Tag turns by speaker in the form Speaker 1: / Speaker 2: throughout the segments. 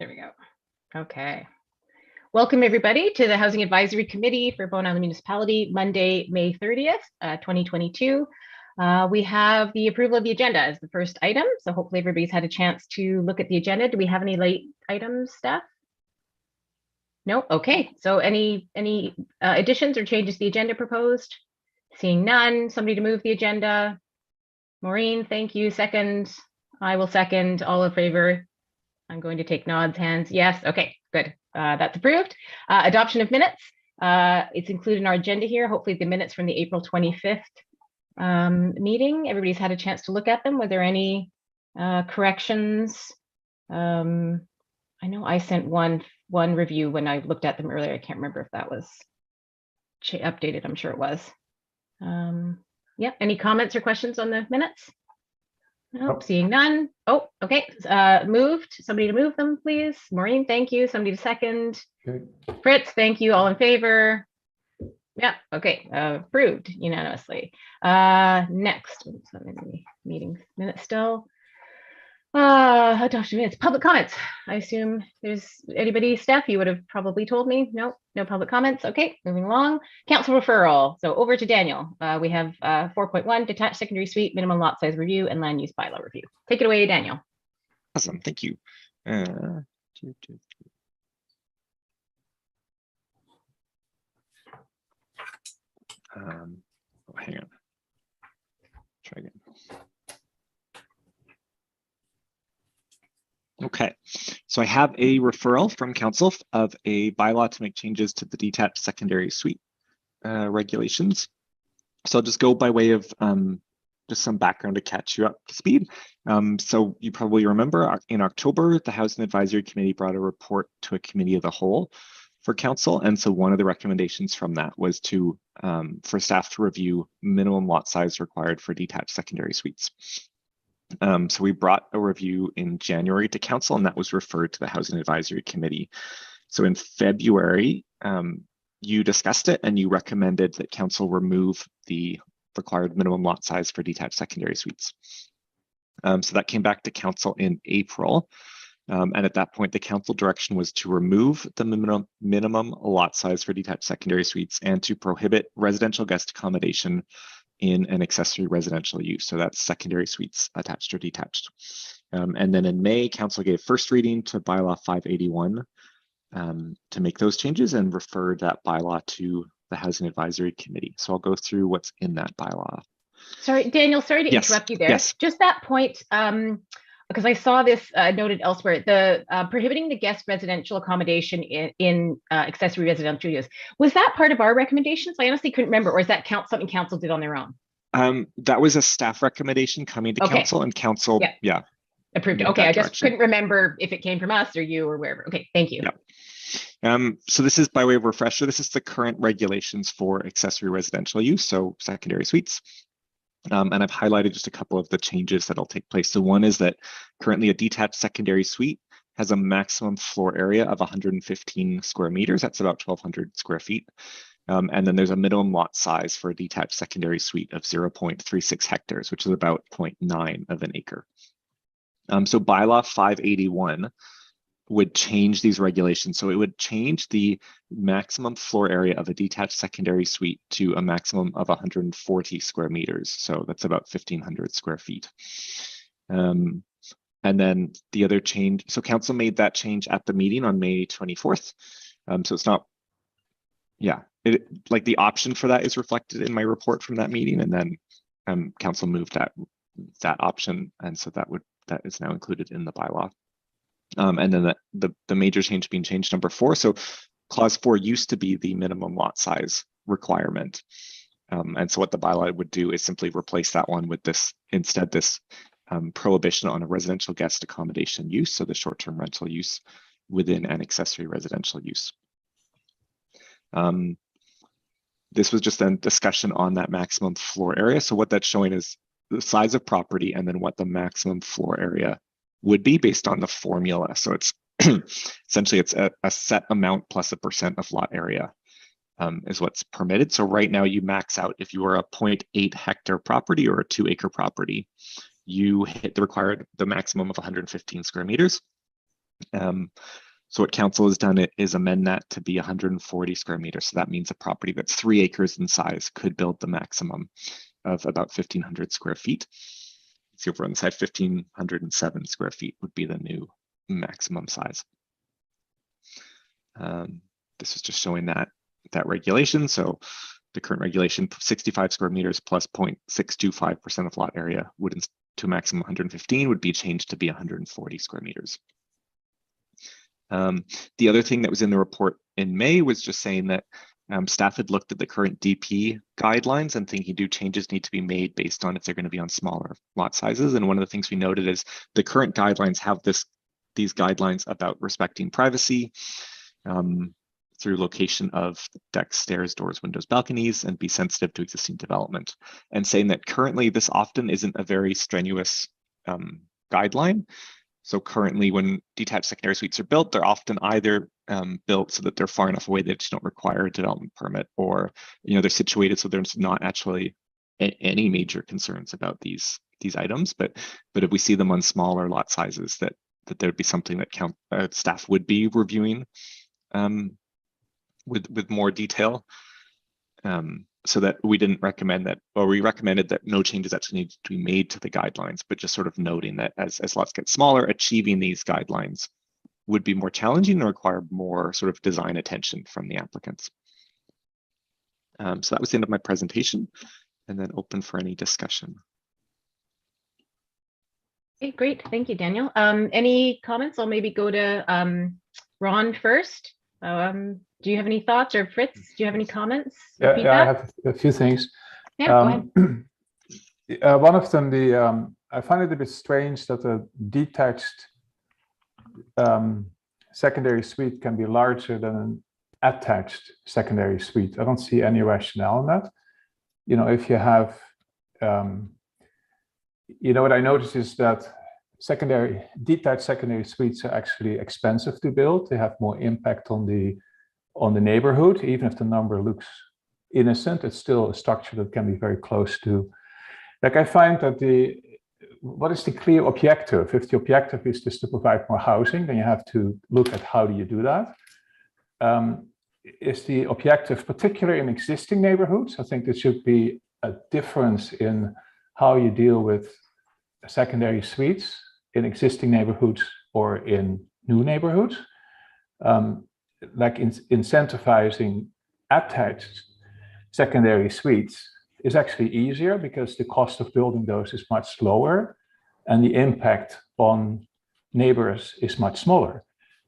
Speaker 1: There we go. Okay. Welcome everybody to the Housing Advisory Committee for Bowen Island Municipality, Monday, May 30th, 2022. We have the approval of the agenda as the first item. So hopefully everybody's had a chance to look at the agenda. Do we have any late items, Steph? No? Okay. So any additions or changes to the agenda proposed? Seeing none. Somebody to move the agenda? Maureen, thank you. Second. I will second. All in favor? I'm going to take nods, hands. Yes. Okay, good. That's approved. Adoption of minutes. It's included in our agenda here. Hopefully the minutes from the April 25th meeting. Everybody's had a chance to look at them. Were there any corrections? I know I sent one review when I looked at them earlier. I can't remember if that was updated. I'm sure it was. Yeah, any comments or questions on the minutes? Nope, seeing none. Oh, okay. Moved. Somebody to move them, please. Maureen, thank you. Somebody to second.
Speaker 2: Okay.
Speaker 1: Fritz, thank you. All in favor? Yeah, okay. Approved unanimously. Next, meeting minutes still. Adoption minutes. Public comments. I assume there's anybody, Steph, you would have probably told me. Nope, no public comments. Okay, moving along. Council referral. So over to Daniel. We have 4.1 detached secondary suite, minimum lot size review, and land use bylaw review. Take it away, Daniel.
Speaker 3: Awesome, thank you. Oh, hang on. Try again. Okay, so I have a referral from council of a bylaw to make changes to the detached secondary suite regulations. So I'll just go by way of just some background to catch you up to speed. So you probably remember in October, the Housing Advisory Committee brought a report to a committee of the whole for council. And so one of the recommendations from that was to for staff to review minimum lot size required for detached secondary suites. So we brought a review in January to council, and that was referred to the Housing Advisory Committee. So in February, you discussed it and you recommended that council remove the required minimum lot size for detached secondary suites. So that came back to council in April. And at that point, the council direction was to remove the minimum lot size for detached secondary suites and to prohibit residential guest accommodation in an accessory residential use. So that's secondary suites attached or detached. And then in May, council gave first reading to bylaw 581 to make those changes and referred that bylaw to the Housing Advisory Committee. So I'll go through what's in that bylaw.
Speaker 1: Sorry, Daniel, sorry to interrupt you there.
Speaker 3: Yes.
Speaker 1: Just that point, because I saw this noted elsewhere, the prohibiting the guest residential accommodation in accessory residential use. Was that part of our recommendations? I honestly couldn't remember, or is that something council did on their own?
Speaker 3: That was a staff recommendation coming to council, and council, yeah.
Speaker 1: Approved it. Okay, I just couldn't remember if it came from us or you or wherever. Okay, thank you.
Speaker 3: Yeah. So this is by way of refresher. This is the current regulations for accessory residential use, so secondary suites. And I've highlighted just a couple of the changes that'll take place. So one is that currently a detached secondary suite has a maximum floor area of 115 square meters. That's about 1,200 square feet. And then there's a minimum lot size for a detached secondary suite of 0.36 hectares, which is about 0.9 of an acre. So bylaw 581 would change these regulations. So it would change the maximum floor area of a detached secondary suite to a maximum of 140 square meters. So that's about 1,500 square feet. And then the other change, so council made that change at the meeting on May 24th. So it's not, like the option for that is reflected in my report from that meeting. And then council moved that option. And so that is now included in the bylaw. And then the major change being changed, number 4. So clause 4 used to be the minimum lot size requirement. And so what the bylaw would do is simply replace that one with this prohibition on a residential guest accommodation use. So the short-term rental use within an accessory residential use. This was just a discussion on that maximum floor area. So what that's showing is the size of property and then what the maximum floor area would be based on the formula. So it's essentially it's a set amount plus a % of lot area is what's permitted. So right now you max out if you are a 0.8 hectare property or a 2 acre property, you hit the maximum of 115 square meters. So what council has done is amend that to be 140 square meters. So that means a property that's 3 acres in size could build the maximum of about 1,500 square feet. See over on the side, 1,507 square feet would be the new maximum size. This is just showing that regulation. So the current regulation, 65 square meters plus 0.625% of lot area would, to a maximum 115, would be changed to be 140 square meters. The other thing that was in the report in May was just saying that staff had looked at the current DP guidelines and thinking changes need to be made based on if they're going to be on smaller lot sizes. And one of the things we noted is the current guidelines have these guidelines about respecting privacy through location of decks, stairs, doors, windows, balconies, and be sensitive to existing development. And saying that currently this often isn't a very strenuous guideline. So currently when detached secondary suites are built, they're often either built so that they're far enough away that they just don't require a development permit, or they're situated so there's not actually any major concerns about these items. But if we see them on smaller lot sizes, that there'd be something that staff would be reviewing with more detail. So that we didn't recommend that, or we recommended that no changes actually need to be made to the guidelines, but just sort of noting that as lots get smaller, achieving these guidelines would be more challenging and require more sort of design attention from the applicants. So that was the end of my presentation, and then open for any discussion.
Speaker 1: Okay, great. Thank you, Daniel. Any comments? I'll maybe go to Ron first. Do you have any thoughts, or Fritz, do you have any comments?
Speaker 2: Yeah, I have a few things.
Speaker 1: Yeah, go ahead.
Speaker 2: One of them, I find it a bit strange that a detached secondary suite can be larger than an attached secondary suite. I don't see any rationale in that. If you have, what I notice is that detached secondary suites are actually expensive to build. They have more impact on the neighborhood. Even if the number looks innocent, it's still a structure that can be very close to. Like, I find that what is the clear objective? If the objective is just to provide more housing, then you have to look at how do you do that. Is the objective particularly in existing neighborhoods? I think there should be a difference in how you deal with secondary suites in existing neighborhoods or in new neighborhoods. Like incentivizing attached secondary suites is actually easier because the cost of building those is much lower and the impact on neighbors is much smaller.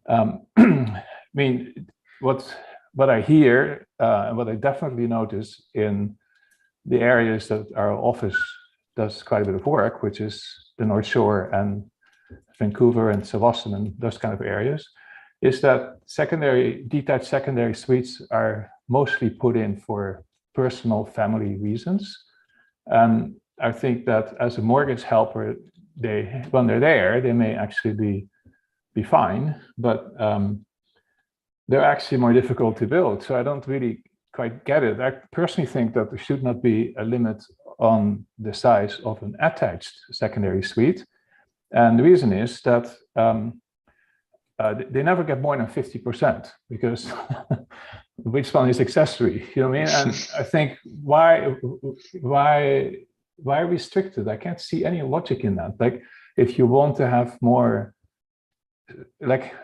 Speaker 2: I mean, what I hear and what I definitely notice in the areas that our office does quite a bit of work, which is the North Shore and Vancouver and Tsawwassen and those kind of areas, is that detached secondary suites are mostly put in for personal family reasons. And I think that as a mortgage helper, when they're there, they may actually be fine, but they're actually more difficult to build. So I don't really quite get it. I personally think that there should not be a limit on the size of an attached secondary suite. And the reason is that they never get more than 50% because which one is accessory? You know what I mean? And I think why restrict it? I can't see any logic in that. Like, if you want to have more, like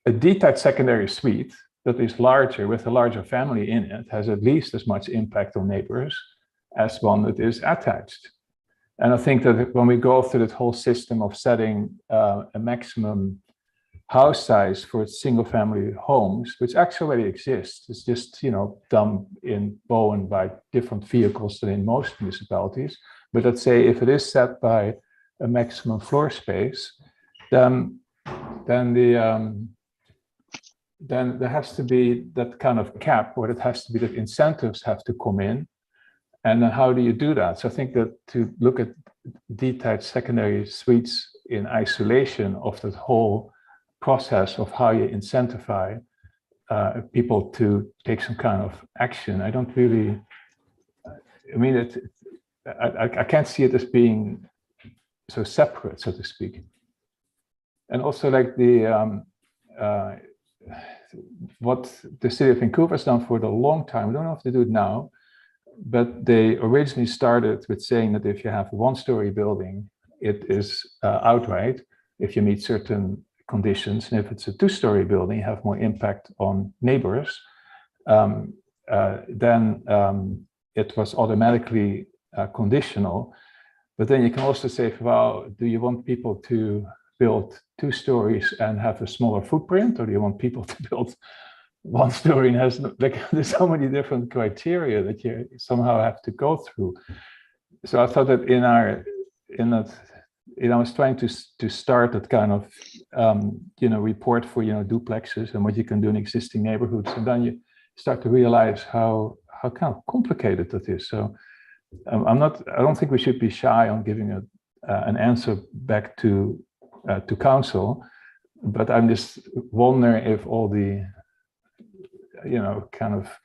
Speaker 2: a detached secondary suite that is larger with a larger family in it has at least as much impact on neighbors as one that is attached. And I think that when we go through that whole system of setting a maximum house size for single family homes, which actually already exists, it's just, done in Bowen by different vehicles than in most municipalities. But let's say if it is set by a maximum floor space, then there has to be that kind of cap, or it has to be that incentives have to come in. And then how do you do that? So I think that to look at detached secondary suites in isolation of that whole process of how you incentivize people to take some kind of action, I don't really, I mean, I can't see it as being so separate, so to speak. And also like what the city of Vancouver has done for a long time, I don't know if they do it now, but they originally started with saying that if you have a one-story building, it is outright if you meet certain conditions, and if it's a two-story building, you have more impact on neighbors. Then it was automatically conditional. But then you can also say, well, do you want people to build 2 stories and have a smaller footprint, or do you want people to build 1 story and has like there's so many different criteria that you somehow have to go through. So I thought that I was trying to start that kind of report for duplexes and what you can do in existing neighborhoods, and then you start to realize how kind of complicated that is. So I don't think we should be shy on giving an answer back to council, but I'm just wondering if all the kind of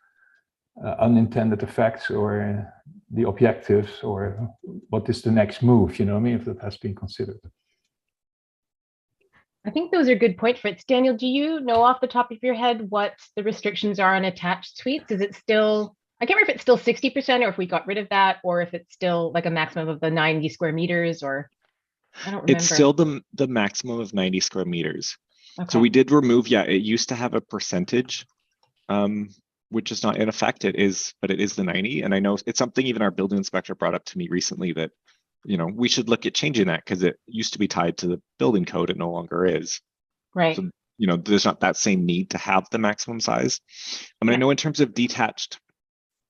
Speaker 2: unintended effects or the objectives, or what is the next move, if that has been considered.
Speaker 1: I think those are good point Fritz. Daniel, do you know off the top of your head what the restrictions are on attached suites? Is it still, I can't remember if it's still 60% or if we got rid of that, or if it's still like a maximum of the 90 square meters, or I don't remember.
Speaker 3: It's still the maximum of 90 square meters.
Speaker 1: Okay.
Speaker 3: So we did remove, it used to have a percentage, which is not in effect. But it is the 90. And I know it's something even our building inspector brought up to me recently that, we should look at changing that, because it used to be tied to the building code. It no longer is.
Speaker 1: Right.
Speaker 3: So, there's not that same need to have the maximum size. I mean, I know in terms of detached,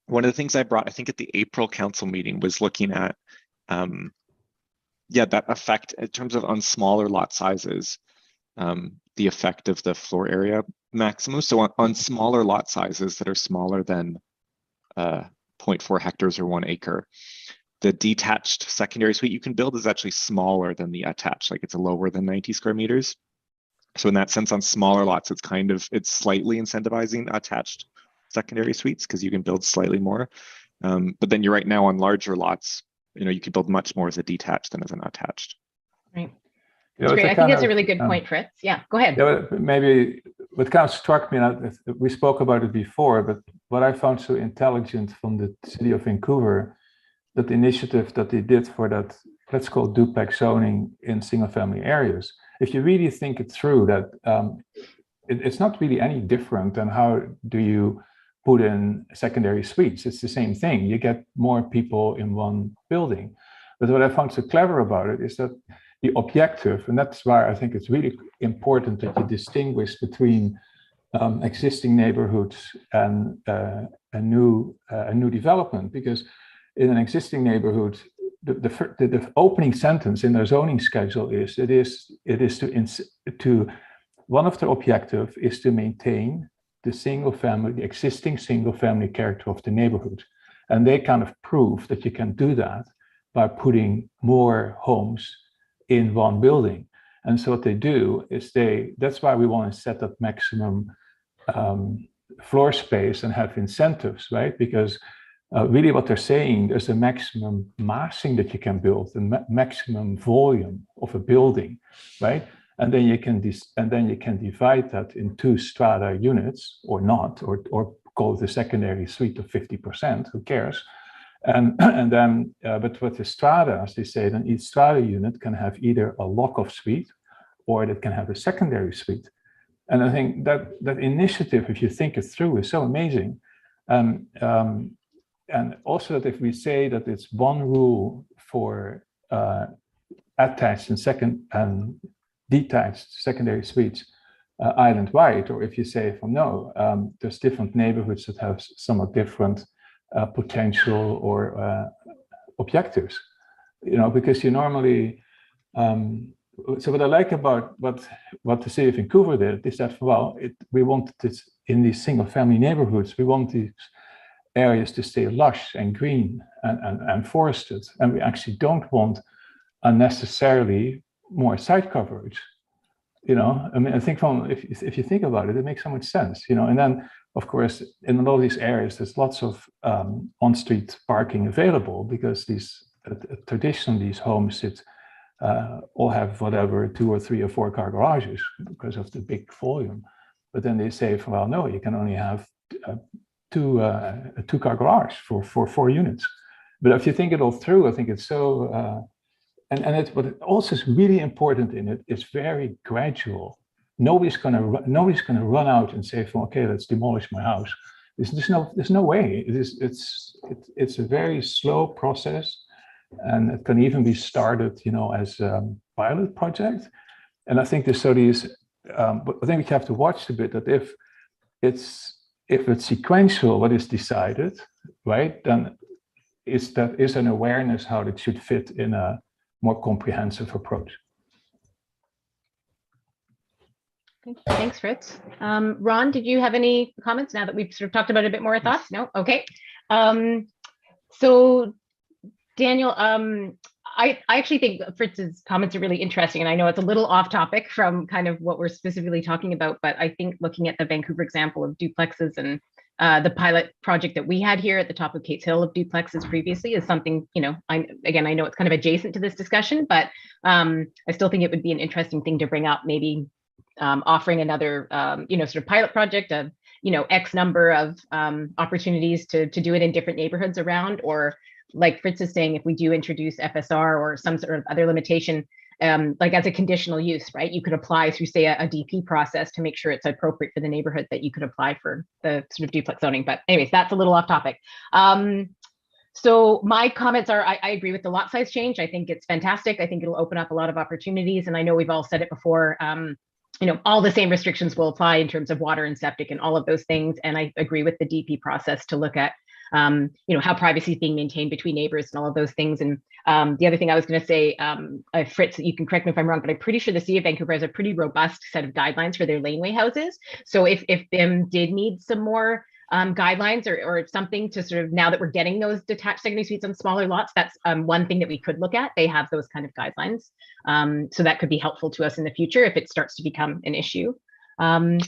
Speaker 3: one of the things I brought, I think at the April council meeting, was looking at, that effect in terms of on smaller lot sizes, the effect of the floor area maximum. So on smaller lot sizes that are smaller than 0.4 hectares or 1 acre, the detached secondary suite you can build is actually smaller than the attached, like it's lower than 90 square meters. So in that sense, on smaller lots, it's slightly incentivizing attached secondary suites because you can build slightly more. But then you're right now on larger lots, you could build much more as a detached than as an attached.
Speaker 1: Right. That's great. I think that's a really good point, Fritz. Yeah, go ahead.
Speaker 2: Yeah, maybe what kind of struck me, we spoke about it before, but what I found so intelligent from the city of Vancouver, that initiative that they did for that, let's call it duplex zoning in single family areas. If you really think it through, that it's not really any different than how do you put in secondary suites. It's the same thing. You get more people in one building. But what I found so clever about it is that the objective, and that's why I think it's really important that you distinguish between existing neighborhoods and a new development, because in an existing neighborhood, the opening sentence in their zoning schedule is one of the objectives is to maintain the existing single family character of the neighborhood. And they kind of prove that you can do that by putting more homes in one building. And so what they do is that's why we want to set up maximum floor space and have incentives, right? Because really what they're saying, there's a maximum massing that you can build, the maximum volume of a building, right? And then you can divide that in 2 strata units, or not, or call it a secondary suite of 50%, who cares? And then, but with the strata, as they say, then each strata unit can have either a lock-off suite, or it can have a secondary suite. And I think that initiative, if you think it through, is so amazing. And also that if we say that it's one rule for attached and detached secondary suites island-wide, or if you say there's different neighborhoods that have somewhat different potential or objectives, because you normally. So what I like about what the city of Vancouver did is that we wanted this in these single-family neighborhoods. We want these areas to stay lush and green and forested, and we actually don't want unnecessarily more site coverage. I think if you think about it, it makes so much sense. And then of course in a lot of these areas there's lots of on-street parking available, because traditionally these homes sit all have whatever 2 or 3 or 4 car garages because of the big volume. But then they say, well, no, you can only have a 2-car garage for 4 units. But if you think it all through, I think it's so, but it also is really important in it. It's very gradual. Nobody's gonna run out and say, okay, let's demolish my house. There's no way. It's a very slow process, and it can even be started, as a pilot project. And I think but I think we have to watch a bit that if it's sequential, what is decided, right? Then is an awareness how it should fit in a more comprehensive approach.
Speaker 1: Thanks, Fritz. Ron, did you have any comments now that we've sort of talked about it a bit more? Thoughts? No? Okay. So Daniel, I actually think Fritz's comments are really interesting, and I know it's a little off topic from kind of what we're specifically talking about, but I think looking at the Vancouver example of duplexes and the pilot project that we had here at the top of Kate's Hill of duplexes previously is something, I know it's kind of adjacent to this discussion, but I still think it would be an interesting thing to bring up, maybe offering another, sort of pilot project of, X number of opportunities to do it in different neighborhoods around, or like Fritz is saying, if we do introduce FSR or some sort of other limitation, like as a conditional use, right? You could apply through, say, a DP process to make sure it's appropriate for the neighborhood that you could apply for the sort of duplex zoning. But anyways, that's a little off topic. So my comments are, I agree with the lot size change. I think it's fantastic. I think it'll open up a lot of opportunities. And I know we've all said it before, all the same restrictions will apply in terms of water and septic and all of those things. And I agree with the DP process to look at how privacy is being maintained between neighbors and all of those things. And the other thing I was going to say, Fritz, you can correct me if I'm wrong, but I'm pretty sure the City of Vancouver has a pretty robust set of guidelines for their laneway houses. So if them did need some more guidelines or something to sort of, now that we're getting those detached secondary suites on smaller lots, that's one thing that we could look at. They have those kind of guidelines. So that could be helpful to us in the future if it starts to become an issue. And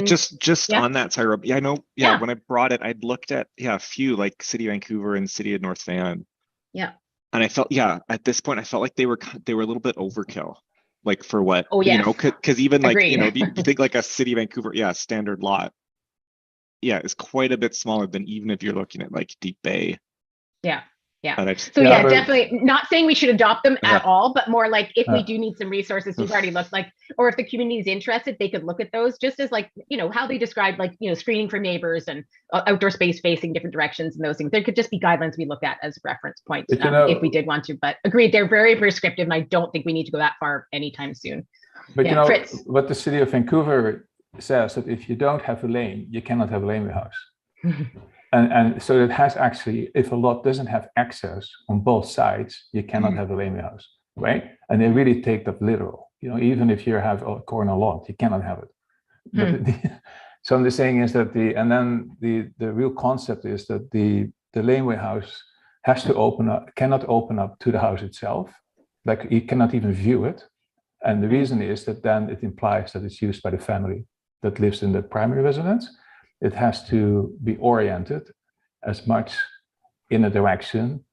Speaker 3: just on that, sorry, Rob. I know. When I brought it, I'd looked at a few like City of Vancouver and City of North Van.
Speaker 1: Yeah.
Speaker 3: And I felt at this point I felt like they were a little bit overkill, like for what because even like
Speaker 1: Agreed.
Speaker 3: if you think like a City of Vancouver standard lot is quite a bit smaller than even if you're looking at like Deep Bay.
Speaker 1: Definitely not saying we should adopt them at all, but more like if we do need some resources, we've already looked like, or if the community is interested, they could look at those just as like, how they describe like, screening for neighbors and outdoor space facing different directions and those things. There could just be guidelines we look at as reference points if we did want to, but agreed, they're very prescriptive and I don't think we need to go that far anytime soon.
Speaker 2: But
Speaker 1: Fritz.
Speaker 2: What the City of Vancouver says that if you don't have a lane, you cannot have a laneway house. And so it has actually, if a lot doesn't have access on both sides, you cannot have a laneway house, right? And they really take that literal. Even if you have a corner lot, you cannot have it. But so I'm just saying is that the real concept is that the laneway house has to cannot open up to the house itself. Like you cannot even view it. And the reason is that then it implies that it's used by the family that lives in the primary residence. It has to be oriented as much in a direction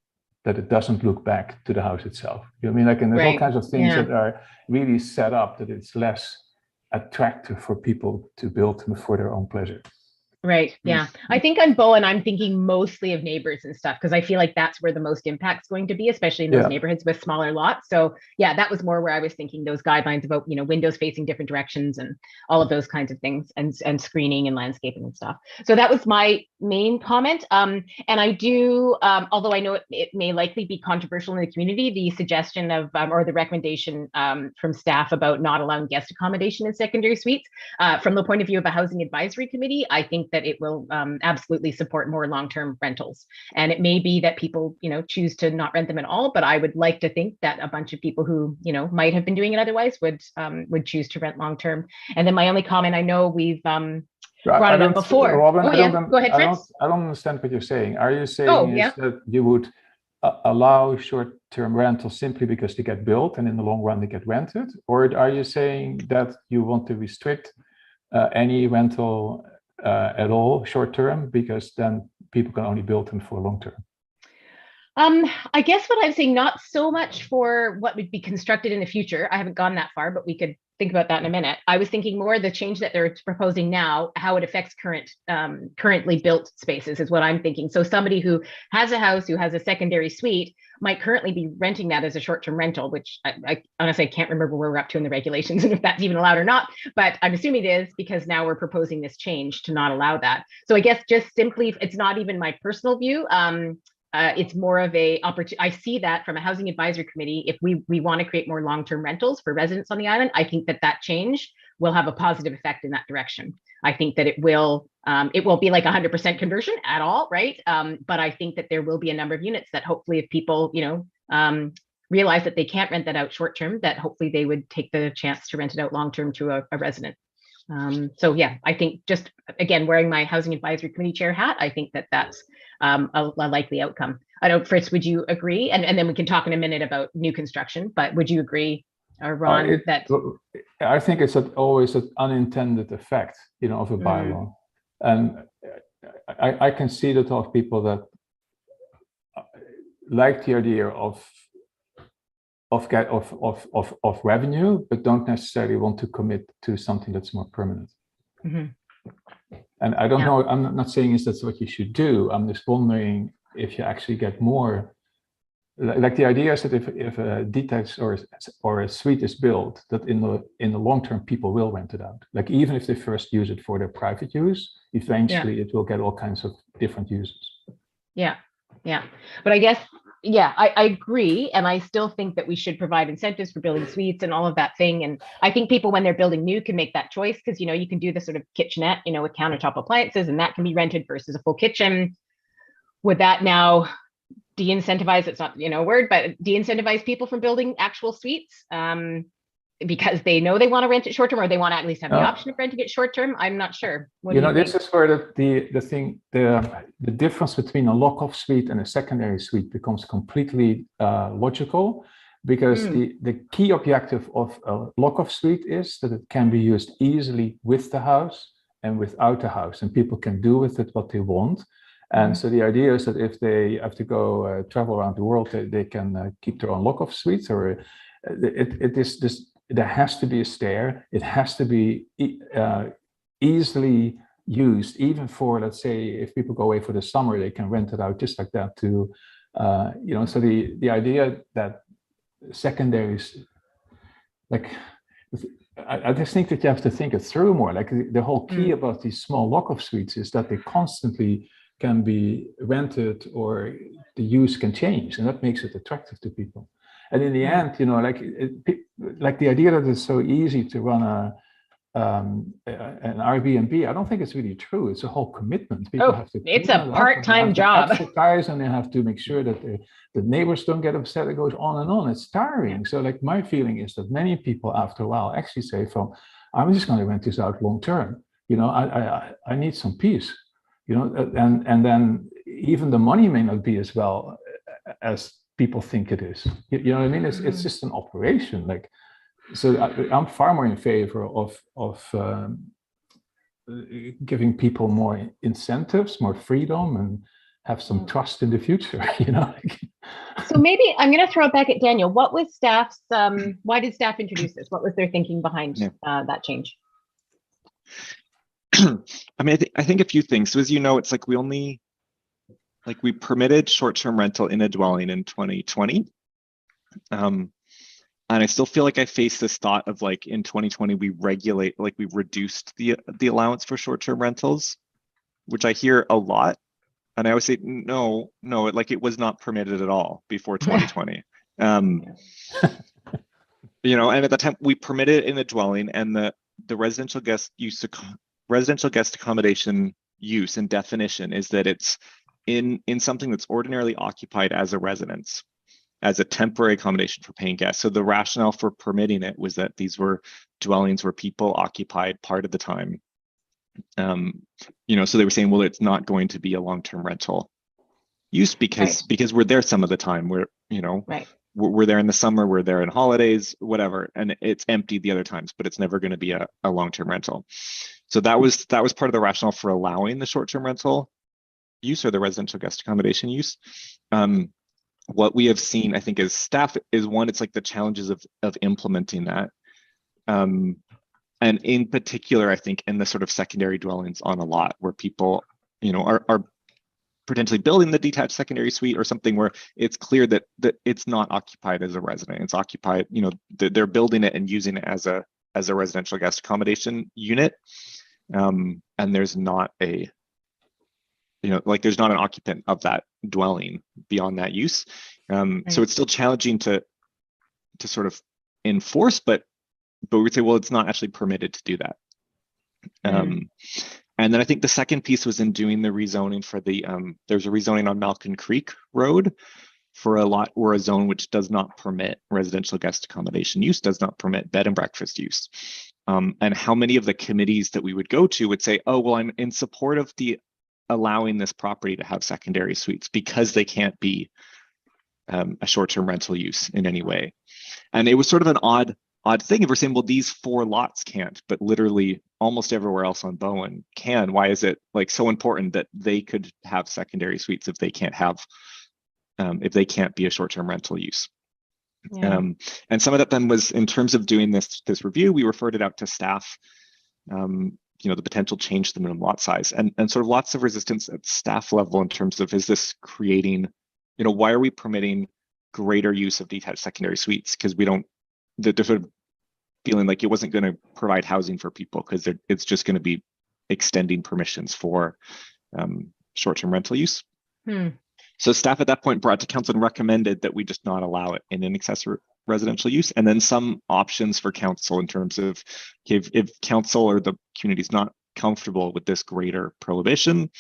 Speaker 2: that it doesn't look back to the house itself. You know what I mean? Like, and there's all kinds of things that are really set up that it's less attractive for people to build them for their own pleasure.
Speaker 1: Right. Yeah. I think on Bowen, I'm thinking mostly of neighbors and stuff, because I feel like that's where the most impact's going to be, especially in those neighborhoods with smaller lots. So yeah, that was more where I was thinking those guidelines about, windows facing different directions and all of those kinds of things and screening and landscaping and stuff. So that was my main comment. And I do, although I know it may likely be controversial in the community, the suggestion of, or the recommendation from staff about not allowing guest accommodation in secondary suites, from the point of view of a housing advisory committee, I think that it will absolutely support more long-term rentals. And it may be that people, choose to not rent them at all, but I would like to think that a bunch of people who, might have been doing it otherwise would choose to rent long-term. And then my only comment, I know we've brought it up before.
Speaker 2: Robyn,
Speaker 1: Go ahead, Fritz.
Speaker 2: I don't understand what you're saying. Are you saying that you would allow short-term rentals simply because they get built and in the long run they get rented? Or are you saying that you want to restrict any rental at all short term, because then people can only build them for long term?
Speaker 1: I guess what I'm saying, not so much for what would be constructed in the future. I haven't gone that far, but we could think about that in a minute. I was thinking more the change that they're proposing now, how it affects currently built spaces is what I'm thinking. So somebody who has a house, who has a secondary suite, might currently be renting that as a short-term rental, which I honestly can't remember where we're up to in the regulations and if that's even allowed or not, but I'm assuming it is because now we're proposing this change to not allow that. So I guess just simply, it's not even my personal view. It's more of a opportunity. I see that from a housing advisory committee. If we want to create more long-term rentals for residents on the island, I think that change will have a positive effect in that direction. I think that it won't be like 100% conversion at all, right? But I think that there will be a number of units that hopefully, if people, realize that they can't rent that out short-term, that hopefully they would take the chance to rent it out long-term to a resident. So yeah, I think just again, wearing my housing advisory committee chair hat, I think that's a likely outcome. I don't, Fritz, would you agree? And then we can talk in a minute about new construction, but would you agree, or Ron, that?
Speaker 2: I think it's always an unintended effect, of a bylaw. And I can see that of people that like the idea of revenue, but don't necessarily want to commit to something that's more permanent. And I don't know, I'm not saying that's what you should do. I'm just wondering if you actually get more, like the idea is that if a detached or a suite is built, that in the long term, people will rent it out. Like even if they first use it for their private use, eventually it will get all kinds of different uses. Yeah.
Speaker 1: But I guess, I agree. And I still think that we should provide incentives for building suites and all of that thing. And I think people, when they're building new, can make that choice because, you can do the sort of kitchenette, with countertop appliances, and that can be rented versus a full kitchen. Would that now de-incentivize, it's not, a word, but de-incentivize people from building actual suites? Because they know they want to rent it short term, or they want to at least have the option of renting it short term. I'm not sure. What do you think?
Speaker 2: This is where the difference between a lock-off suite and a secondary suite becomes completely logical, because the key objective of a lock-off suite is that it can be used easily with the house and without the house, and people can do with it what they want. And so the idea is that if they have to go travel around the world, they can keep their own lock-off suites, or it is this. There has to be a stair. It has to be easily used, even for, let's say, if people go away for the summer, they can rent it out just like that to, so the idea that secondaries, like, I just think that you have to think it through more. Like the whole key about these small lock-off suites is that they constantly can be rented, or the use can change, and that makes it attractive to people. And in the end, like the idea that it's so easy to run an Airbnb, I don't think it's really true. It's a whole commitment. People have to.
Speaker 1: It's a part-time job.
Speaker 2: Exercise, and they have to make sure that the neighbors don't get upset. It goes on and on. It's tiring. So, like, my feeling is that many people, after a while, actually say, "I'm just going to rent this out long term. I need some peace. And then even the money may not be as well as people think it is. You know what I mean? It's just an operation. Like, so I'm far more in favor of giving people more incentives, more freedom, and have some trust in the future.
Speaker 1: So maybe I'm going to throw it back at Daniel. What was staff's? Why did staff introduce this? What was their thinking behind that change?
Speaker 3: I mean, I think a few things. So as you know, it's like we permitted short-term rental in a dwelling in 2020. And I still feel like I face this thought of, like, in 2020, we reduced the allowance for short-term rentals, which I hear a lot. And I always say, no, it was not permitted at all before 2020. And at the time we permitted it in a dwelling, and the residential guest accommodation use and definition is that it's in something that's ordinarily occupied as a residence, as a temporary accommodation for paying guests. So the rationale for permitting it was that these were dwellings where people occupied part of the time. So they were saying, well, it's not going to be a long-term rental use because we're there some of the time. We're there in the summer, we're there in holidays, whatever, and it's empty the other times, but it's never going to be a long-term rental. So that was part of the rationale for allowing the short-term rental use, or the residential guest accommodation use. what we have seen, I think, as staff is one, it's like the challenges of implementing that. And in particular, I think in the sort of secondary dwellings on a lot where people, are potentially building the detached secondary suite or something where it's clear that it's not occupied as a resident. It's occupied, they're building it and using it as a residential guest accommodation unit. And there's not a, there's not an occupant of that dwelling beyond that use.
Speaker 1: Right.
Speaker 3: So it's still challenging to sort of enforce, but we would say, well, it's not actually permitted to do that. And then I think the second piece was in doing the rezoning for the, there's a rezoning on Malkin Creek Road for a lot or a zone which does not permit residential guest accommodation use, does not permit bed and breakfast use. And how many of the committees that we would go to would say, oh, well, I'm in support of the allowing this property to have secondary suites because they can't be a short-term rental use in any way. And it was sort of an odd thing if we're saying, well, these 4 lots can't, but literally almost everywhere else on Bowen can. Why is it like so important that they could have secondary suites if they can't have, if they can't be a short-term rental use?
Speaker 1: Yeah.
Speaker 3: And some of that then was in terms of doing this review, we referred it out to staff, the potential change to the minimum lot size and sort of lots of resistance at staff level in terms of, is this creating, why are we permitting greater use of detached secondary suites? Because they're sort of feeling like it wasn't going to provide housing for people because it's just going to be extending permissions for short-term rental use. So staff at that point brought to council and recommended that we just not allow it in an accessory residential use, and then some options for council in terms of if council or the community is not comfortable with this greater prohibition,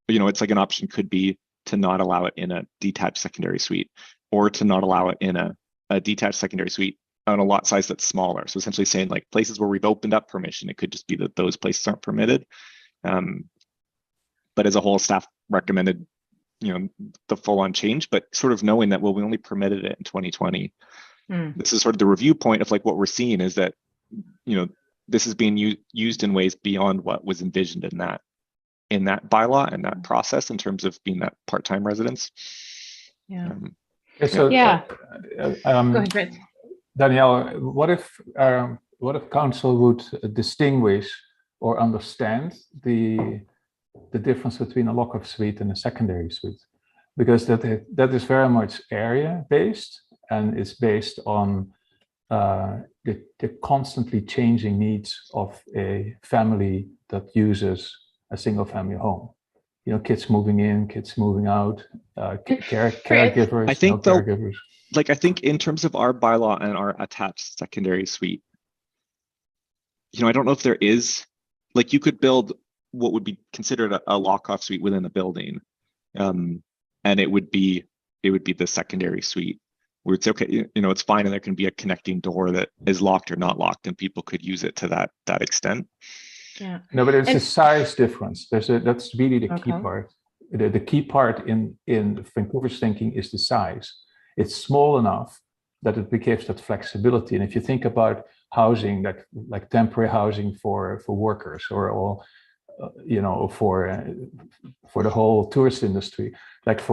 Speaker 3: it's like an option could be to not allow it in a detached secondary suite or to not allow it in a detached secondary suite on a lot size that's smaller. So essentially saying like places where we've opened up permission, it could just be that those places aren't permitted. But as a whole, staff recommended, the full-on change, but sort of knowing that, well, we only permitted it in 2020. This is sort of the review point of like what we're seeing is that, this is being used in ways beyond what was envisioned in that bylaw and that process in terms of being that part-time residence.
Speaker 1: Yeah.
Speaker 2: So,
Speaker 1: Go ahead, Fritz.
Speaker 2: Danielle, what if council would distinguish or understand the difference between a lock-up suite and a secondary suite? Because that is very much area-based, and it's based on the constantly changing needs of a family that uses a single-family home. Kids moving in, kids moving out, caregivers.
Speaker 3: I think
Speaker 2: caregivers.
Speaker 3: I think in terms of our bylaw and our attached secondary suite, I don't know if there is, like, you could build what would be considered a lock-off suite within a building, and it would be the secondary suite where it's okay, it's fine, and there can be a connecting door that is locked or not locked, and people could use it to that extent.
Speaker 1: Yeah.
Speaker 2: No, but there's a size difference. That's really the key
Speaker 1: Okay.
Speaker 2: part. The key part in Vancouver's thinking is the size. It's small enough that it gives that flexibility. And if you think about housing, like temporary housing for workers or for the whole tourist industry, that's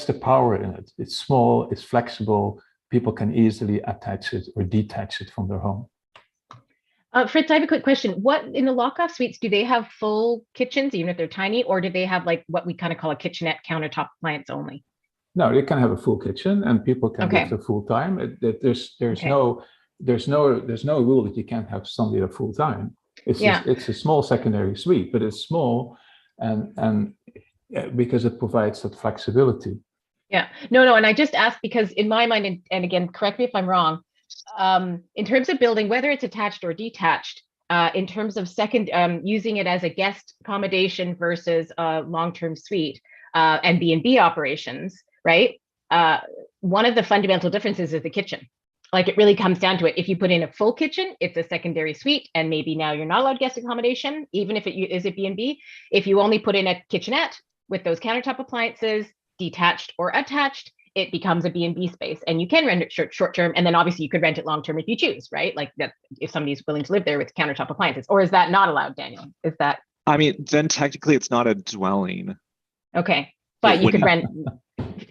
Speaker 2: the power in it. It's small, it's flexible. People can easily attach it or detach it from their home.
Speaker 1: Fritz, I have a quick question. What in the lock-off suites, do they have full kitchens, even if they're tiny, or do they have like what we kind of call a kitchenette countertop appliance only?
Speaker 2: No, they can have a full kitchen, and people can live there full time. There's no rule that you can't have somebody there full time. It's a small secondary suite, but it's small, and because it provides that flexibility.
Speaker 1: Yeah, no, and I just asked because in my mind, and again, correct me if I'm wrong, in terms of building, whether it's attached or detached, in terms of using it as a guest accommodation versus a long-term suite and B&B operations, right? One of the fundamental differences is the kitchen. Like, it really comes down to it. If you put in a full kitchen, it's a secondary suite, and maybe now you're not allowed guest accommodation, even if it is a B&B. If you only put in a kitchenette with those countertop appliances, detached or attached, it becomes a B&B space, and you can rent it short-term, and then obviously you could rent it long-term if you choose, right? Like that, if somebody's willing to live there with countertop appliances. Or is that not allowed, Daniel? Is that?
Speaker 3: I mean, then technically it's not a dwelling.
Speaker 1: Okay. but you could
Speaker 3: wouldn't-
Speaker 1: rent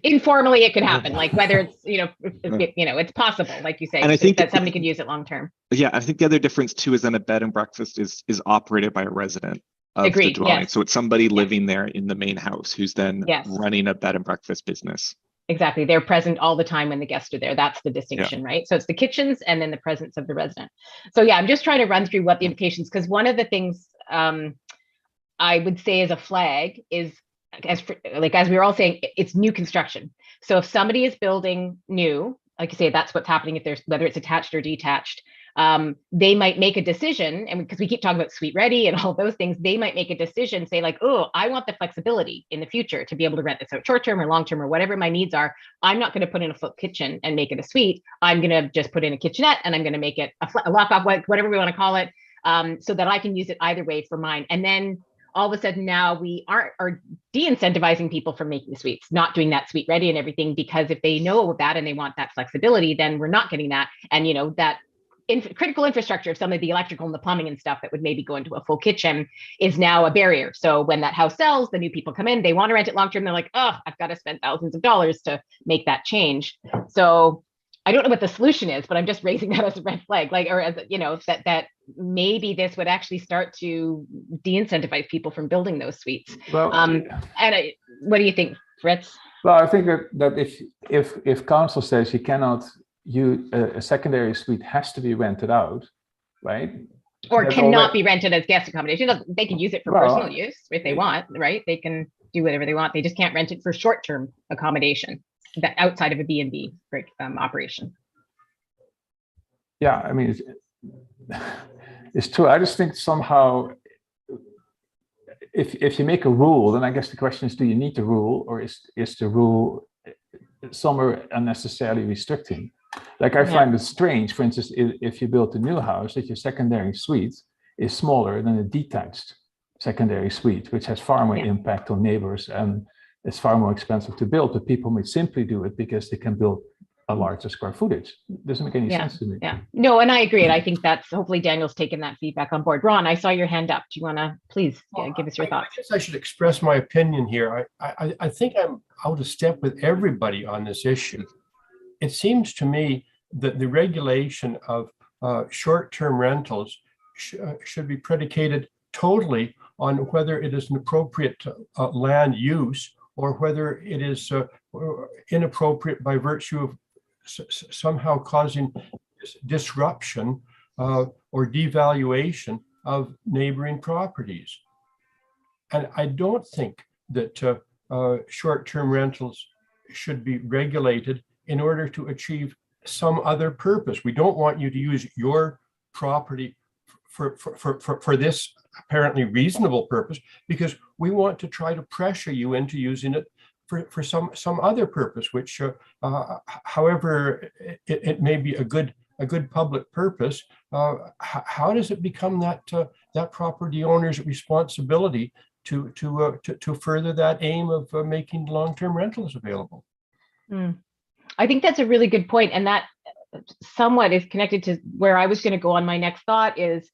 Speaker 1: informally. It could happen, like whether it's it's possible, like you say,
Speaker 3: And I think
Speaker 1: that somebody could use it long term.
Speaker 3: Yeah, I think the other difference too is then a bed and breakfast is operated by a resident of
Speaker 1: Agreed,
Speaker 3: the dwelling.
Speaker 1: yes.
Speaker 3: So it's somebody living there in the main house who's then
Speaker 1: Yes.
Speaker 3: running a bed and breakfast business.
Speaker 1: Exactly. They're present all the time when the guests are there. That's the distinction, right? So it's the kitchens and then the presence of the resident. So yeah, I'm just trying to run through what the implications, because one of the things I would say as a flag is, as we were all saying, it's new construction. So if somebody is building new, like you say, that's what's happening if there's, whether it's attached or detached, they might make a decision, and because we keep talking about suite ready and all those things, they might make a decision, say like, oh, I want the flexibility in the future to be able to rent this out short-term or long-term or whatever my needs are. I'm not going to put in a full kitchen and make it a suite. I'm going to just put in a kitchenette and I'm going to make it a lock-off, whatever we want to call it, so that I can use it either way for mine. And then all of a sudden now we are de-incentivizing people from making suites, not doing that suite ready and everything, because if they know that and they want that flexibility, then we're not getting that. And that critical infrastructure of some of the electrical and the plumbing and stuff that would maybe go into a full kitchen is now a barrier. So when that house sells, the new people come in, they want to rent it long-term. They're like, oh, I've got to spend thousands of dollars to make that change. So I don't know what the solution is, but I'm just raising that as a red flag, like, or as that maybe this would actually start to de-incentivize people from building those suites.
Speaker 2: Well,
Speaker 1: what do you think, Fritz?
Speaker 2: well, I think that if council says you cannot, a secondary suite has to be rented out, right?
Speaker 1: Or cannot be rented as guest accommodation. They can use it for personal use if they want, right? They can do whatever they want. They just can't rent it for short-term accommodation that outside of a B&B operation.
Speaker 2: Yeah, I mean, it's true. I just think somehow, if you make a rule, then I guess the question is, do you need the rule, or is the rule somewhere unnecessarily restricting? Like I find it strange, for instance, if you build a new house, that your secondary suite is smaller than a detached secondary suite, which has far more impact on neighbors and it's far more expensive to build, but people may simply do it because they can build a larger square footage. It doesn't make any sense to me.
Speaker 1: Yeah, no, and I agree. And I think that's, hopefully Daniel's taken that feedback on board. Ron, I saw your hand up. Do you want to please give us your thoughts?
Speaker 4: I guess I should express my opinion here. I think I'm out of step with everybody on this issue. It seems to me that the regulation of short-term rentals should be predicated totally on whether it is an appropriate land use or whether it is inappropriate by virtue of somehow causing disruption or devaluation of neighboring properties. And I don't think that short-term rentals should be regulated in order to achieve some other purpose. We don't want you to use your property for this apparently reasonable purpose, because we want to try to pressure you into using it for some other purpose, which however it may be a good public purpose. How does it become that property owner's responsibility to further that aim of making long-term rentals available?
Speaker 1: I think that's a really good point, and that somewhat is connected to where I was going to go on my next thought is,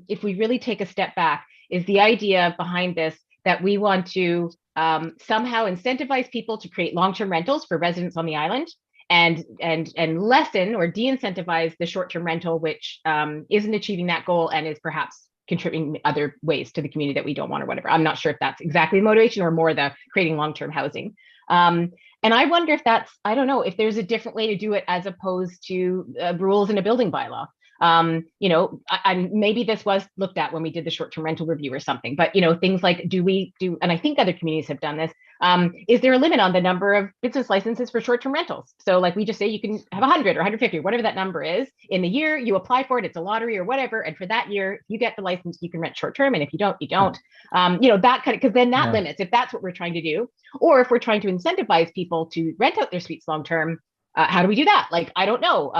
Speaker 1: if we really take a step back, is the idea behind this that we want to somehow incentivize people to create long-term rentals for residents on the island, and lessen or de-incentivize the short-term rental, which isn't achieving that goal and is perhaps contributing other ways to the community that we don't want or whatever. I'm not sure if that's exactly the motivation or more the creating long-term housing. And I wonder if that's, I don't know, if there's a different way to do it as opposed to rules in a building bylaw. Maybe this was looked at when we did the short-term rental review or something, but things like, and I think other communities have done this, is there a limit on the number of business licenses for short-term rentals? So like we just say you can have 100 or 150 or whatever that number is in the year, you apply for it, it's a lottery or whatever, and for that year you get the license, you can rent short-term, and if you don't, you don't. That kind of, because then that limits, if that's what we're trying to do, or if we're trying to incentivize people to rent out their suites long-term, how do we do that? Like, I don't know.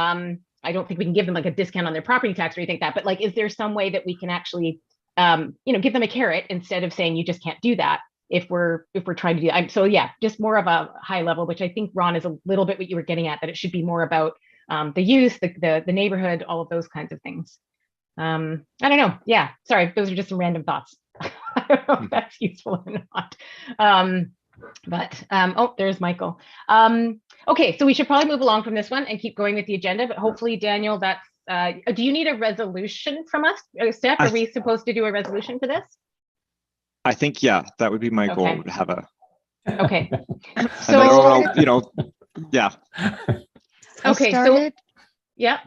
Speaker 1: I don't think we can give them like a discount on their property tax or anything like that, but like, is there some way that we can actually, give them a carrot instead of saying you just can't do that if we're trying to do that? So yeah, just more of a high level, which I think, Ron, is a little bit what you were getting at, that it should be more about the use, the neighborhood, all of those kinds of things. I don't know. Yeah, sorry, those are just some random thoughts. I don't know if that's useful or not. But oh, there's Michael. Okay, so we should probably move along from this one and keep going with the agenda. But hopefully, Daniel, that's. Do you need a resolution from us, Steph? Are we supposed to do a resolution for this?
Speaker 3: I think, yeah, that would be my goal,
Speaker 1: Okay.
Speaker 3: to have a,
Speaker 1: Okay.
Speaker 3: and
Speaker 1: So
Speaker 3: then, you know, yeah.
Speaker 1: okay, so yeah,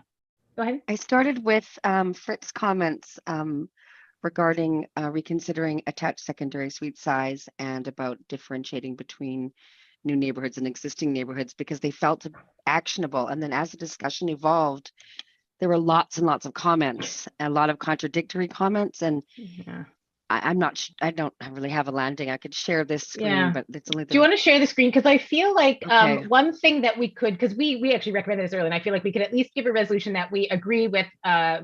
Speaker 1: go ahead.
Speaker 5: I started with Fritz's comments regarding reconsidering attached secondary suite size and about differentiating between new neighborhoods and existing neighborhoods because they felt actionable. And then as the discussion evolved, there were lots and lots of comments, a lot of contradictory comments. And
Speaker 1: Yeah.
Speaker 5: I don't really have a landing. I could share this screen,
Speaker 1: Yeah.
Speaker 5: but it's only
Speaker 1: Do you want to share the screen? Because I feel like
Speaker 5: Okay.
Speaker 1: one thing that we could, because we actually recommended this earlier, and I feel like we could at least give a resolution that we agree with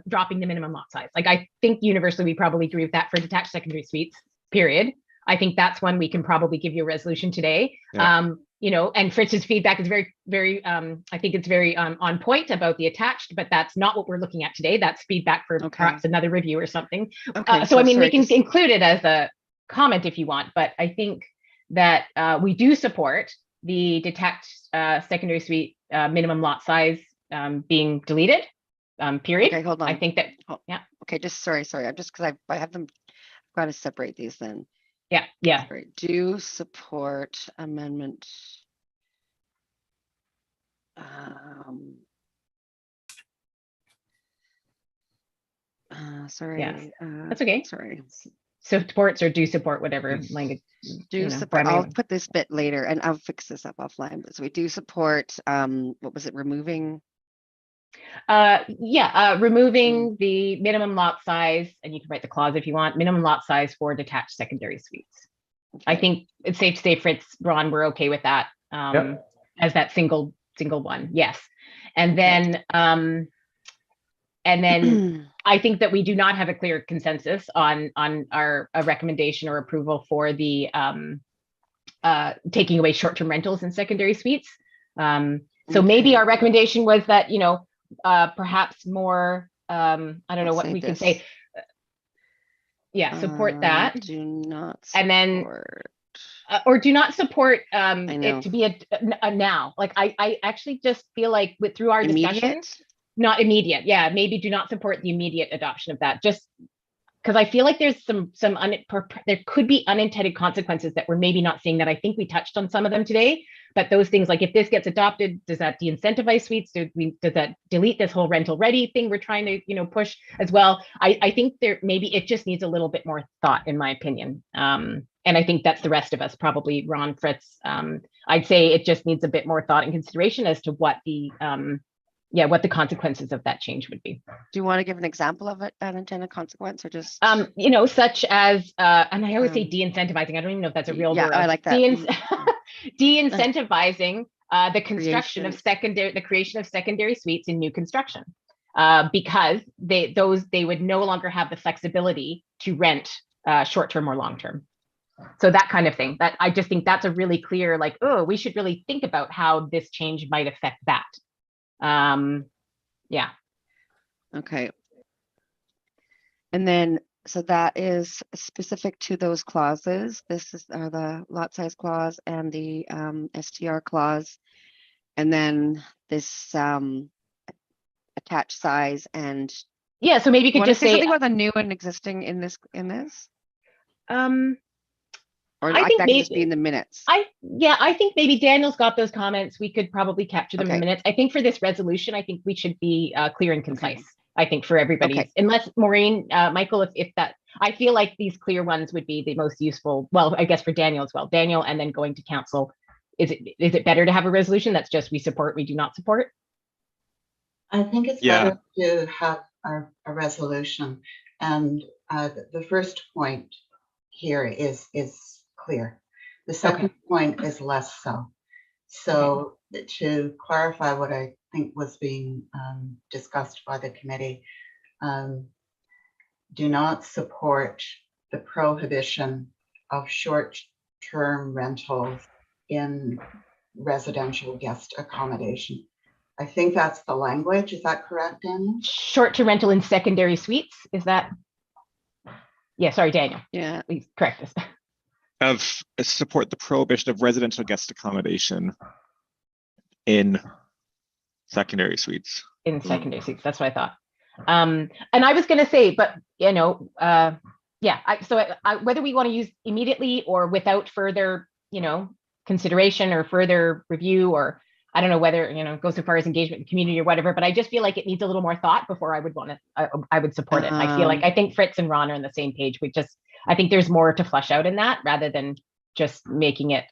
Speaker 1: dropping the minimum lot size. Like I think universally we probably agree with that for detached secondary suites, period. I think that's one we can probably give you a resolution today.
Speaker 3: Yeah.
Speaker 1: You know, and Fritz's feedback is very, very, I think it's very on point about the attached, but that's not what we're looking at today. That's feedback for
Speaker 5: Okay.
Speaker 1: perhaps another review or something.
Speaker 5: Okay,
Speaker 1: So I mean, we
Speaker 5: sorry,
Speaker 1: can
Speaker 5: just-
Speaker 1: include it as a comment if you want, but I think that we do support the detached secondary suite minimum lot size being deleted, period.
Speaker 5: Okay, hold on.
Speaker 1: I think that,
Speaker 5: Okay, just sorry. I'm just because I have them. I've got to separate these then.
Speaker 1: yeah.
Speaker 5: Sorry. Do support amendment. Sorry.
Speaker 1: Yeah, that's okay.
Speaker 5: Sorry.
Speaker 1: Supports or do support, whatever language.
Speaker 5: Do
Speaker 1: you know,
Speaker 5: support.
Speaker 1: primary
Speaker 5: I'll
Speaker 1: one.
Speaker 5: put this bit later and I'll fix this up offline. But so we do support, what was it, removing?
Speaker 1: Removing the minimum lot size, and you can write the clause if you want, minimum lot size for detached secondary suites. I
Speaker 5: Okay.
Speaker 1: think it's safe to say, Fritz, Ron, we're okay with that as that single one. Yes. And then I think that we do not have a clear consensus on our recommendation or approval for the taking away short-term rentals in secondary suites. So maybe
Speaker 5: Okay.
Speaker 1: our recommendation was that, you know, perhaps more, I don't know
Speaker 5: Let's
Speaker 1: what
Speaker 5: say
Speaker 1: we can
Speaker 5: this.
Speaker 1: say. Yeah, support that.
Speaker 5: Do not
Speaker 1: And then
Speaker 5: support.
Speaker 1: or do not support
Speaker 5: know.
Speaker 1: it to be a now. Like I actually just feel like through our discussion,
Speaker 5: Immediate?
Speaker 1: not immediate. Yeah, maybe do not support the immediate adoption of that. Just because I feel like there's there could be unintended consequences that we're maybe not seeing that. I think we touched on some of them today, but those things, like if this gets adopted, does that de-incentivize suites? Does that delete this whole rental ready thing we're trying to, you know, push as well? I think there maybe it just needs a little bit more thought, in my opinion. And I think that's the rest of us, probably Ron, Fritz. I'd say it just needs a bit more thought and consideration as to what the consequences of that change would be.
Speaker 5: Do you want to give an example of it, unintended consequence, or just?
Speaker 1: You know, such as, and I always say de-incentivizing. I don't even know if that's a real word.
Speaker 5: I like that.
Speaker 1: De-incentivizing the construction of the creation of secondary suites in new construction, because they would no longer have the flexibility to rent short-term or long-term. So that kind of thing. That I just think that's a really clear, like, oh, we should really think about how this change might affect that. Yeah.
Speaker 5: Okay. And then, so that is specific to those clauses. This is the lot size clause and the STR clause. And then this attached size and.
Speaker 1: Yeah, so maybe you could just say
Speaker 5: something about the new and existing in this. Or
Speaker 1: I
Speaker 5: that
Speaker 1: think
Speaker 5: could just be in the minutes.
Speaker 1: I think maybe Daniel's got those comments. We could probably capture them in minutes. I think for this resolution, I think we should be clear and concise. I think for everybody, unless Maureen, Michael, if that, I feel like these clear ones would be the most useful. Well, I guess for Daniel as well. Daniel, and then going to council. Is it better to have a resolution that's just we support, we do not support?
Speaker 6: I think it's better to have a resolution, and the first point here is clear. The second point is less so. So to clarify what I think was being discussed by the committee, do not support the prohibition of short-term rentals in residential guest accommodation. I think that's the language. Is that correct, Daniel?
Speaker 1: Short-term rental in secondary suites, is that? Yeah, sorry, Daniel.
Speaker 5: Yeah.
Speaker 1: Please correct us.
Speaker 3: of support the prohibition of residential guest accommodation in secondary suites.
Speaker 1: In secondary suites. That's what I thought. And I was going to say, but you know, yeah. Whether we want to use immediately or without further, you know, consideration or further review, or I don't know whether, you know, go so far as engagement in the community or whatever. But I just feel like it needs a little more thought before I would want to. I would support it. I think Fritz and Ron are on the same page. I think there's more to flesh out in that rather than just making it.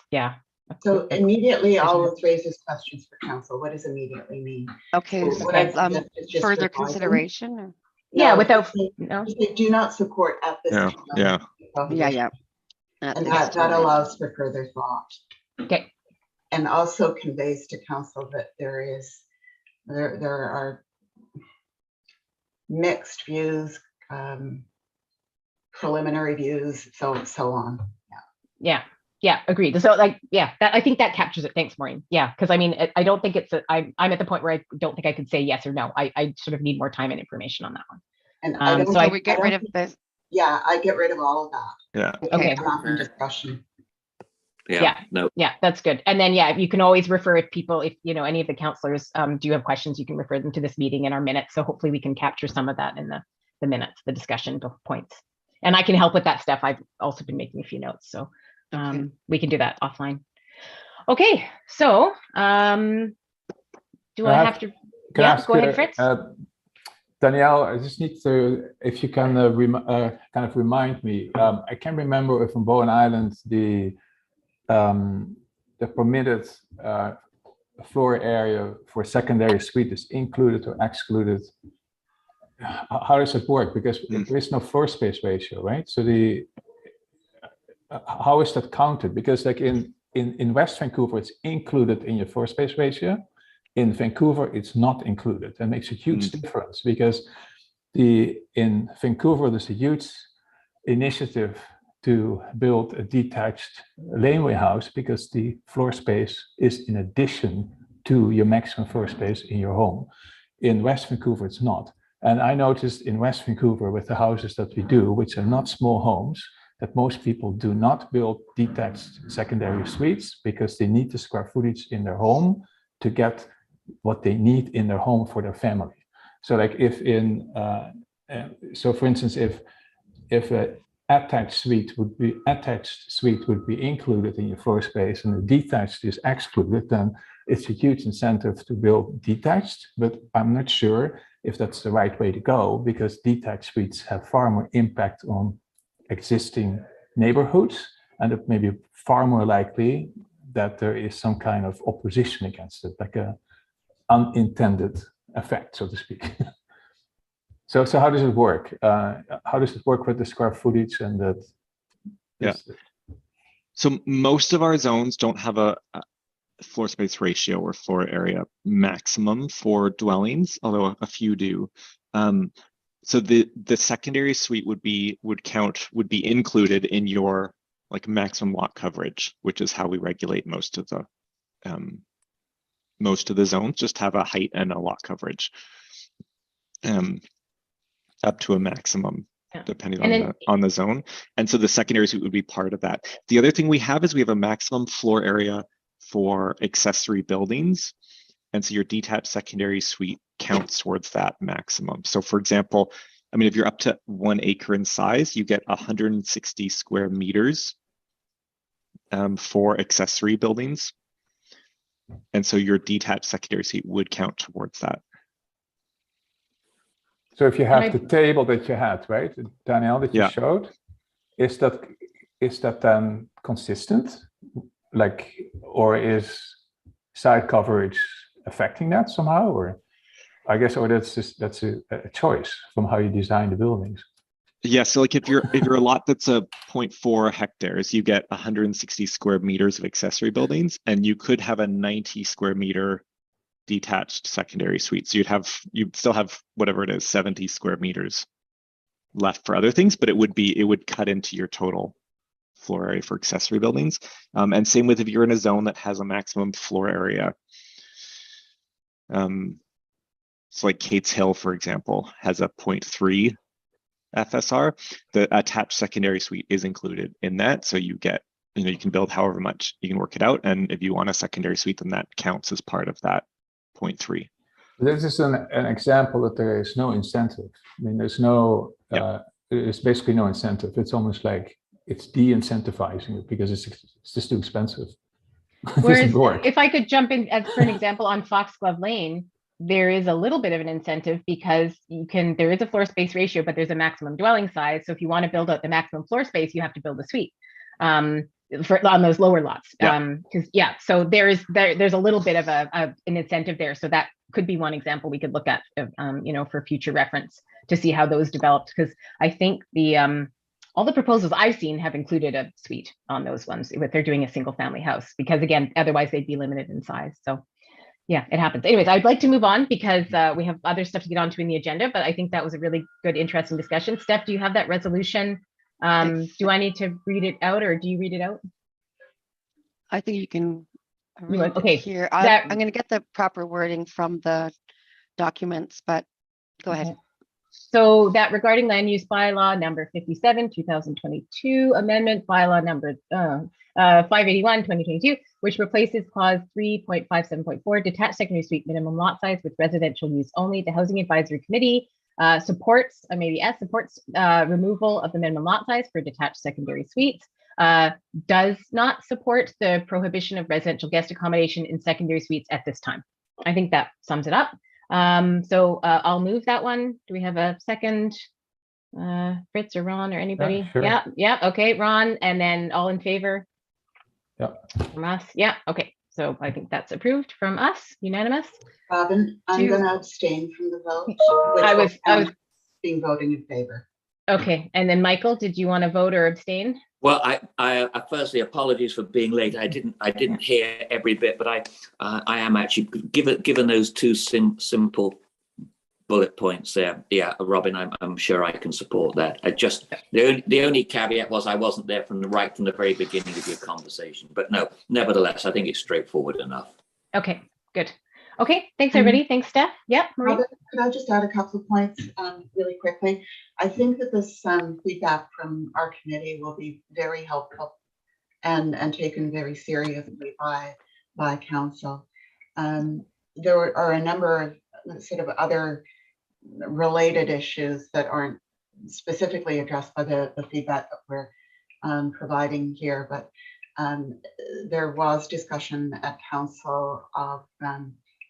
Speaker 1: Yeah.
Speaker 6: So immediately always raises questions for council. What does immediately mean?
Speaker 5: Okay,
Speaker 6: So what I suggest is just
Speaker 5: further
Speaker 6: revising.
Speaker 5: consideration? Or?
Speaker 1: Yeah,
Speaker 6: No,
Speaker 1: without,
Speaker 6: no. They do not support at this time.
Speaker 3: Yeah.
Speaker 5: Yeah.
Speaker 6: And that allows for further thought.
Speaker 1: Okay.
Speaker 6: And also conveys to council that there are mixed views, preliminary views, so on.
Speaker 1: Yeah, agreed. So I think that captures it. Thanks, Maureen. Yeah, because I mean, I don't think I'm at the point where I don't think I could say yes or no. I sort of need more time and information on that one.
Speaker 6: And
Speaker 5: so we get rid of this.
Speaker 6: Yeah, I get rid of all of that.
Speaker 3: Yeah.
Speaker 1: Okay.
Speaker 6: Not in discussion.
Speaker 1: Yeah, that's good. And then, you can always refer if people, if, you know, any of the councillors do have questions, you can refer them to this meeting in our minutes. So hopefully we can capture some of that in the minutes, the discussion points. And I can help with that stuff. I've also been making a few notes. So we can do that offline. Okay, so do I have to? Yeah, go ahead, Fritz.
Speaker 2: Danielle, I just need to, if you can kind of remind me, I can't remember if on Bowen Island the permitted floor area for secondary suite is included or excluded. How does it work? Because there is no floor space ratio, right? So how is that counted? Because like in West Vancouver, it's included in your floor space ratio. In Vancouver, it's not included. That makes a huge difference because in Vancouver, there's a huge initiative to build a detached laneway house because the floor space is in addition to your maximum floor space in your home. In West Vancouver, it's not. And I noticed in West Vancouver with the houses that we do, which are not small homes, that most people do not build detached secondary suites because they need the square footage in their home to get what they need in their home for their family. So like so for instance, if a attached suite would be included in your floor space and the detached is excluded, then it's a huge incentive to build detached, but I'm not sure if that's the right way to go because detached suites have far more impact on existing neighborhoods and it may be far more likely that there is some kind of opposition against it, like a unintended effect, so to speak. So how does it work? How does it work with the square footage and that?
Speaker 3: Yeah. So most of our zones don't have a floor space ratio or floor area maximum for dwellings, although a few do. So the secondary suite would be included in your like maximum lot coverage, which is how we regulate most of the zones. Just have a height and a lot coverage. Up to a maximum, depending on the zone. And so the secondary suite would be part of that. The other thing we have is we have a maximum floor area for accessory buildings. And so your detached secondary suite counts towards that maximum. So for example, I mean, if you're up to 1 acre in size, you get 160 square meters for accessory buildings. And so your detached secondary suite would count towards that.
Speaker 2: So if you have the table that you had, right, Danielle, that you showed, is that then consistent? Like, or is side coverage affecting that somehow? Or I guess, or that's a choice from how you design the buildings.
Speaker 3: Yeah, so like if you're a lot that's a 0.4 hectares, you get 160 square meters of accessory buildings, and you could have a 90 square meter detached secondary suite. So you'd still have whatever it is, 70 square meters left for other things, but it would cut into your total floor area for accessory buildings. And same with if you're in a zone that has a maximum floor area. So like Kate's Hill, for example, has a 0.3 FSR, the attached secondary suite is included in that. So you get, you can build however much, you can work it out. And if you want a secondary suite, then that counts as part of that 0.3.
Speaker 2: This is an example that there is no incentive. I mean, there's no, it's basically no incentive. It's almost like it's de-incentivizing it because it's just too expensive.
Speaker 1: Whereas if I could jump in for an example on Foxglove Lane, there is a little bit of an incentive because there is a floor space ratio, but there's a maximum dwelling size. So if you want to build out the maximum floor space, you have to build a suite on those lower lots. So there's a little bit of an incentive there. So that could be one example we could look at, for future reference to see how those developed. Because I think all the proposals I've seen have included a suite on those ones if they're doing a single family house, because again, otherwise they'd be limited in size. So yeah, it happens. Anyways, I'd like to move on because we have other stuff to get onto in the agenda, but I think that was a really good, interesting discussion. Steph, do you have that resolution? Do I need to read it out or do you read it out?
Speaker 5: I think you can read
Speaker 1: okay,
Speaker 5: it here. I'm going to get the proper wording from the documents, but go ahead.
Speaker 1: So that regarding land use bylaw number 57, 2022, amendment bylaw number 581, 2022, which replaces clause 3.57.4, detached secondary suite minimum lot size with residential use only. The Housing Advisory Committee supports removal of the minimum lot size for detached secondary suites, does not support the prohibition of residential guest accommodation in secondary suites at this time. I think that sums it up. So I'll move that one. Do we have a second? Fritz or Ron or anybody?
Speaker 2: Sure.
Speaker 1: Yeah. Okay, Ron, and then all in favor?
Speaker 2: Yeah.
Speaker 1: From us? Yeah. Okay. So I think that's approved from us, unanimous.
Speaker 6: Robyn, I'm going to abstain from the vote.
Speaker 1: I was
Speaker 6: being voting in favor.
Speaker 1: Okay, and then Michael, did you want to vote or abstain?
Speaker 7: Well, I firstly apologies for being late. I didn't hear every bit, but I am actually given those two simple bullet points there. Yeah, Robyn, I'm sure I can support that. The only caveat was I wasn't there from the very beginning of your conversation. But no, nevertheless, I think it's straightforward enough.
Speaker 1: Okay, good. Okay, thanks everybody. Thanks, Steph. Yeah, Marie.
Speaker 6: Could I just add a couple of points really quickly? I think that this feedback from our committee will be very helpful and taken very seriously by council. There are a number of sort of other related issues that aren't specifically addressed by the feedback that we're providing here, but there was discussion at council of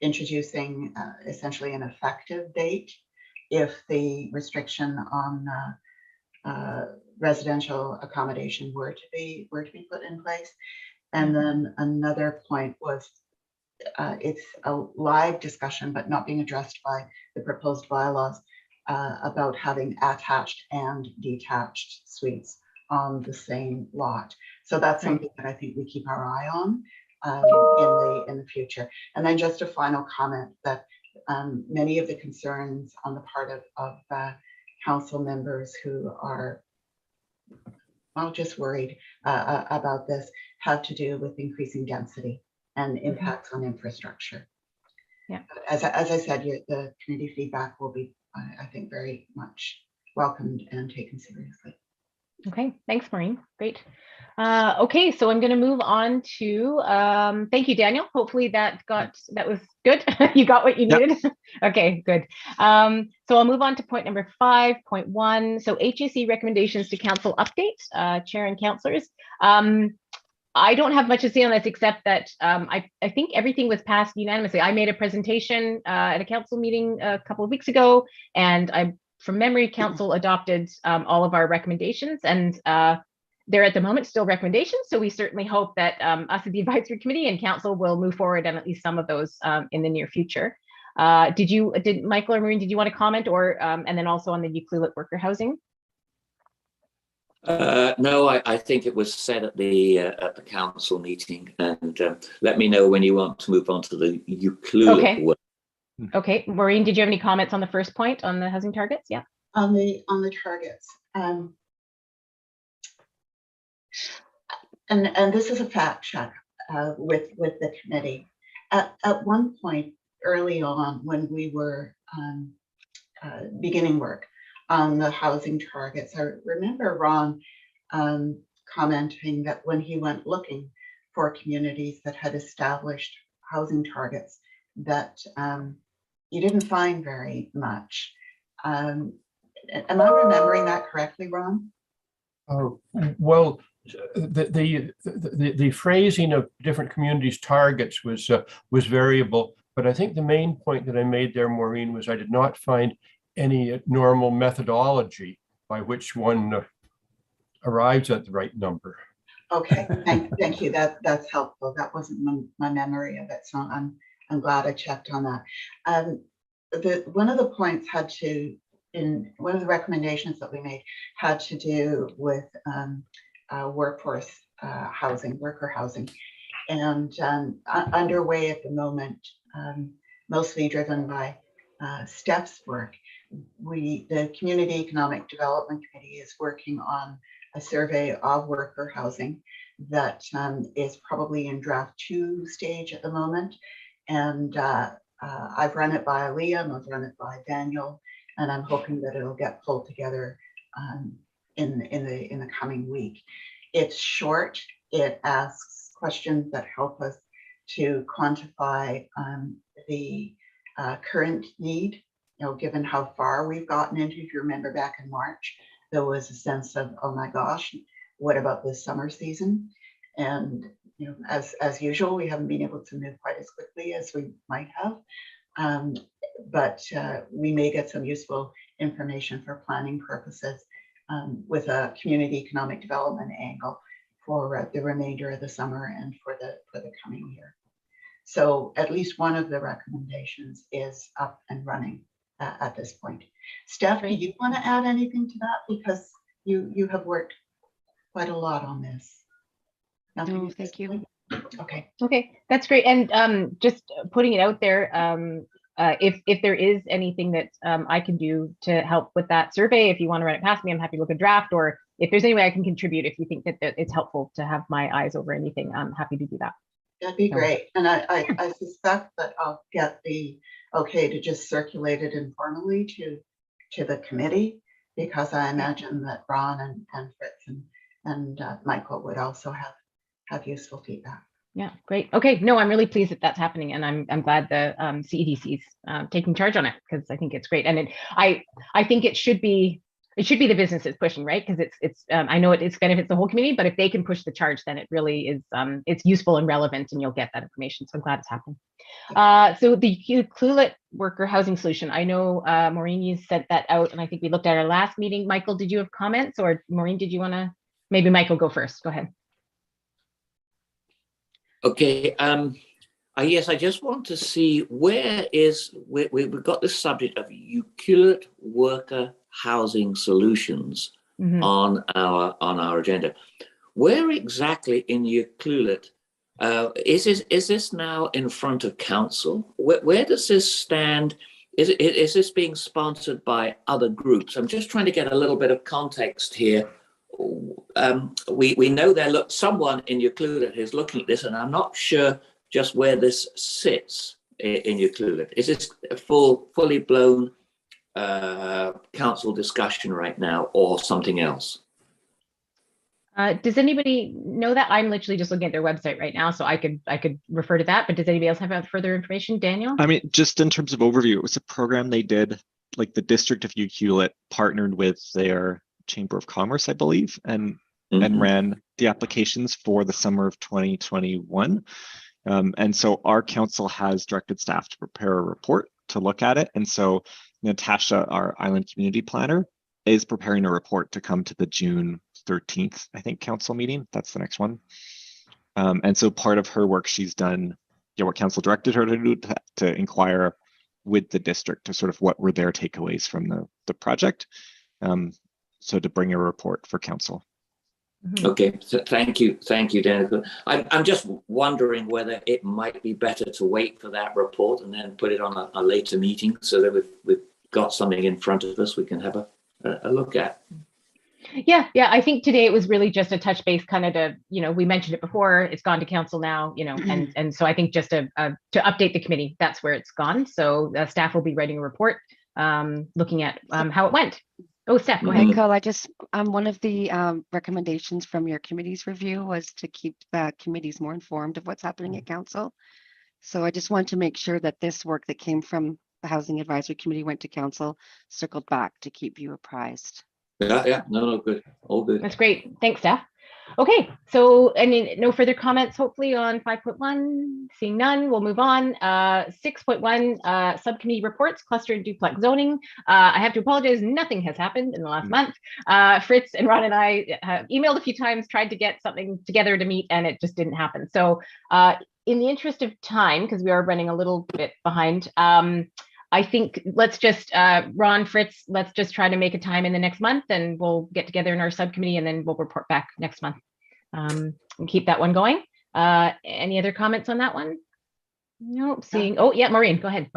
Speaker 6: introducing essentially an effective date if the restriction on residential accommodation were to be put in place. And then another point was it's a live discussion, but not being addressed by the proposed bylaws about having attached and detached suites on the same lot. So that's something that I think we keep our eye on in the future. And then just a final comment that many of the concerns on the part of council members who are just worried about this have to do with increasing density and impacts on infrastructure.
Speaker 1: Yeah.
Speaker 6: As I said, the community feedback will be, I think, very much welcomed and taken seriously.
Speaker 1: Okay, thanks, Maureen. Great. Okay, so I'm going to move on to, thank you, Daniel. Hopefully that was good. You got what you needed. Yep. Okay, good. So I'll move on to point number 5.1. So HAC recommendations to council update, chair and councillors. I don't have much to say on this except that I think everything was passed unanimously. I made a presentation at a council meeting a couple of weeks ago, and from memory, council adopted all of our recommendations, and they're at the moment still recommendations. So we certainly hope that us at the advisory committee and council will move forward on at least some of those in the near future. Did Michael or Maureen, did you want to comment, or and then also on the Ucluelet worker housing?
Speaker 7: No, I think it was said at the council meeting, and let me know when you want to move on to the Euclid.
Speaker 1: Okay. Okay, Maureen, did you have any comments on the first point on the housing targets? Yeah.
Speaker 6: On the targets, and this is a fact check with the committee. At one point early on, when we were beginning work on the housing targets. I remember Ron commenting that when he went looking for communities that had established housing targets, that you didn't find very much. Am I remembering that correctly, Ron?
Speaker 4: Well, the phrasing of different communities' targets was variable, but I think the main point that I made there, Maureen, was I did not find any normal methodology by which one arrives at the right number.
Speaker 6: Okay, thank you. That's helpful. That wasn't my memory of it, so I'm glad I checked on that. One of the points had to, in one of the recommendations that we made, had to do with workforce housing, worker housing, and underway at the moment, mostly driven by STEP's work. The Community Economic Development Committee is working on a survey of worker housing that is probably in draft 2 stage at the moment. And I've run it by Liam, I've run it by Daniel, and I'm hoping that it'll get pulled together in the coming week. It's short, it asks questions that help us to quantify the current need, given how far we've gotten into. If you remember back in March, there was a sense of, oh my gosh, what about this summer season? And as usual, we haven't been able to move quite as quickly as we might have. But we may get some useful information for planning purposes with a community economic development angle for the remainder of the summer and for the coming year. So at least one of the recommendations is up and running at this point. Steph, do you want to add anything to that? Because you have worked quite a lot on this.
Speaker 5: No, thank you.
Speaker 6: Okay,
Speaker 1: that's great. And just putting it out there, if there is anything that I can do to help with that survey, if you want to run it past me, I'm happy to look at draft, or if there's any way I can contribute, if you think that it's helpful to have my eyes over anything, I'm happy to do that.
Speaker 6: That'd be great. And I suspect that I'll get the okay to just circulate it informally to the committee, because I imagine that Ron and Fritz and Michael would also have useful feedback.
Speaker 1: Yeah, great. Okay, no, I'm really pleased that that's happening, and I'm glad the CEDC is taking charge on it, because I think it's great, and I think it should be the business that's pushing, right? Because it's I know it benefits the whole community, but if they can push the charge, then it really is it's useful and relevant, and you'll get that information. So I'm glad it's happening. So the Ucluelet worker housing solution, I know Maureen, you sent that out, and I think we looked at our last meeting. Michael, did you have comments, or Maureen, did you want to? Maybe Michael go first. Go ahead.
Speaker 7: Okay. Yes, I just want to see we've got this subject of Euclid worker housing solutions on our agenda. Where exactly in Ucluelet is this now in front of council? Where does this stand? Is this being sponsored by other groups? I'm just trying to get a little bit of context here. We know someone in Ucluelet is looking at this, and I'm not sure just where this sits in Ucluelet. Is this a fully blown council discussion right now, or something else?
Speaker 1: Does anybody know that? I'm literally just looking at their website right now, so I could refer to that. But does anybody else have further information? Daniel?
Speaker 3: I mean, just in terms of overview, it was a program they did, like the district of Ucluelet partnered with their Chamber of Commerce, I believe, and ran the applications for the summer of 2021. And so our council has directed staff to prepare a report to look at it. And so Natasha, our island community planner, is preparing a report to come to the June 13th, I think, council meeting. That's the next one. And so part of her work she's done, what council directed her to do, to inquire with the district to sort of what were their takeaways from the project. So to bring a report for council.
Speaker 7: Okay, so thank you, Daniel. I'm just wondering whether it might be better to wait for that report and then put it on a later meeting, so that we've got something in front of us we can have a look at.
Speaker 1: Yeah, I think today it was really just a touch base, kind of to, we mentioned it before, it's gone to council now, and so I think just to update the committee, that's where it's gone. So staff will be writing a report looking at how it went. Oh, Steph, go ahead.
Speaker 5: Michael, one of the recommendations from your committee's review was to keep the committees more informed of what's happening at council. So I just want to make sure that this work that came from the Housing Advisory Committee went to council, circled back to keep you apprised.
Speaker 7: Yeah, no, good, all good.
Speaker 1: That's great. Thanks, Steph. Okay, so no further comments, hopefully, on 5.1. Seeing none, we'll move on. 6.1, subcommittee reports, cluster and duplex zoning. I have to apologize, nothing has happened in the last month. Fritz and Ron and I have emailed a few times, tried to get something together to meet, and it just didn't happen. So in the interest of time, because we are running a little bit behind, I think let's just, Ron, Fritz, let's just try to make a time in the next month, and we'll get together in our subcommittee, and then we'll report back next month and keep that one going. Any other comments on that one? Nope, seeing, oh yeah, Maureen, go ahead.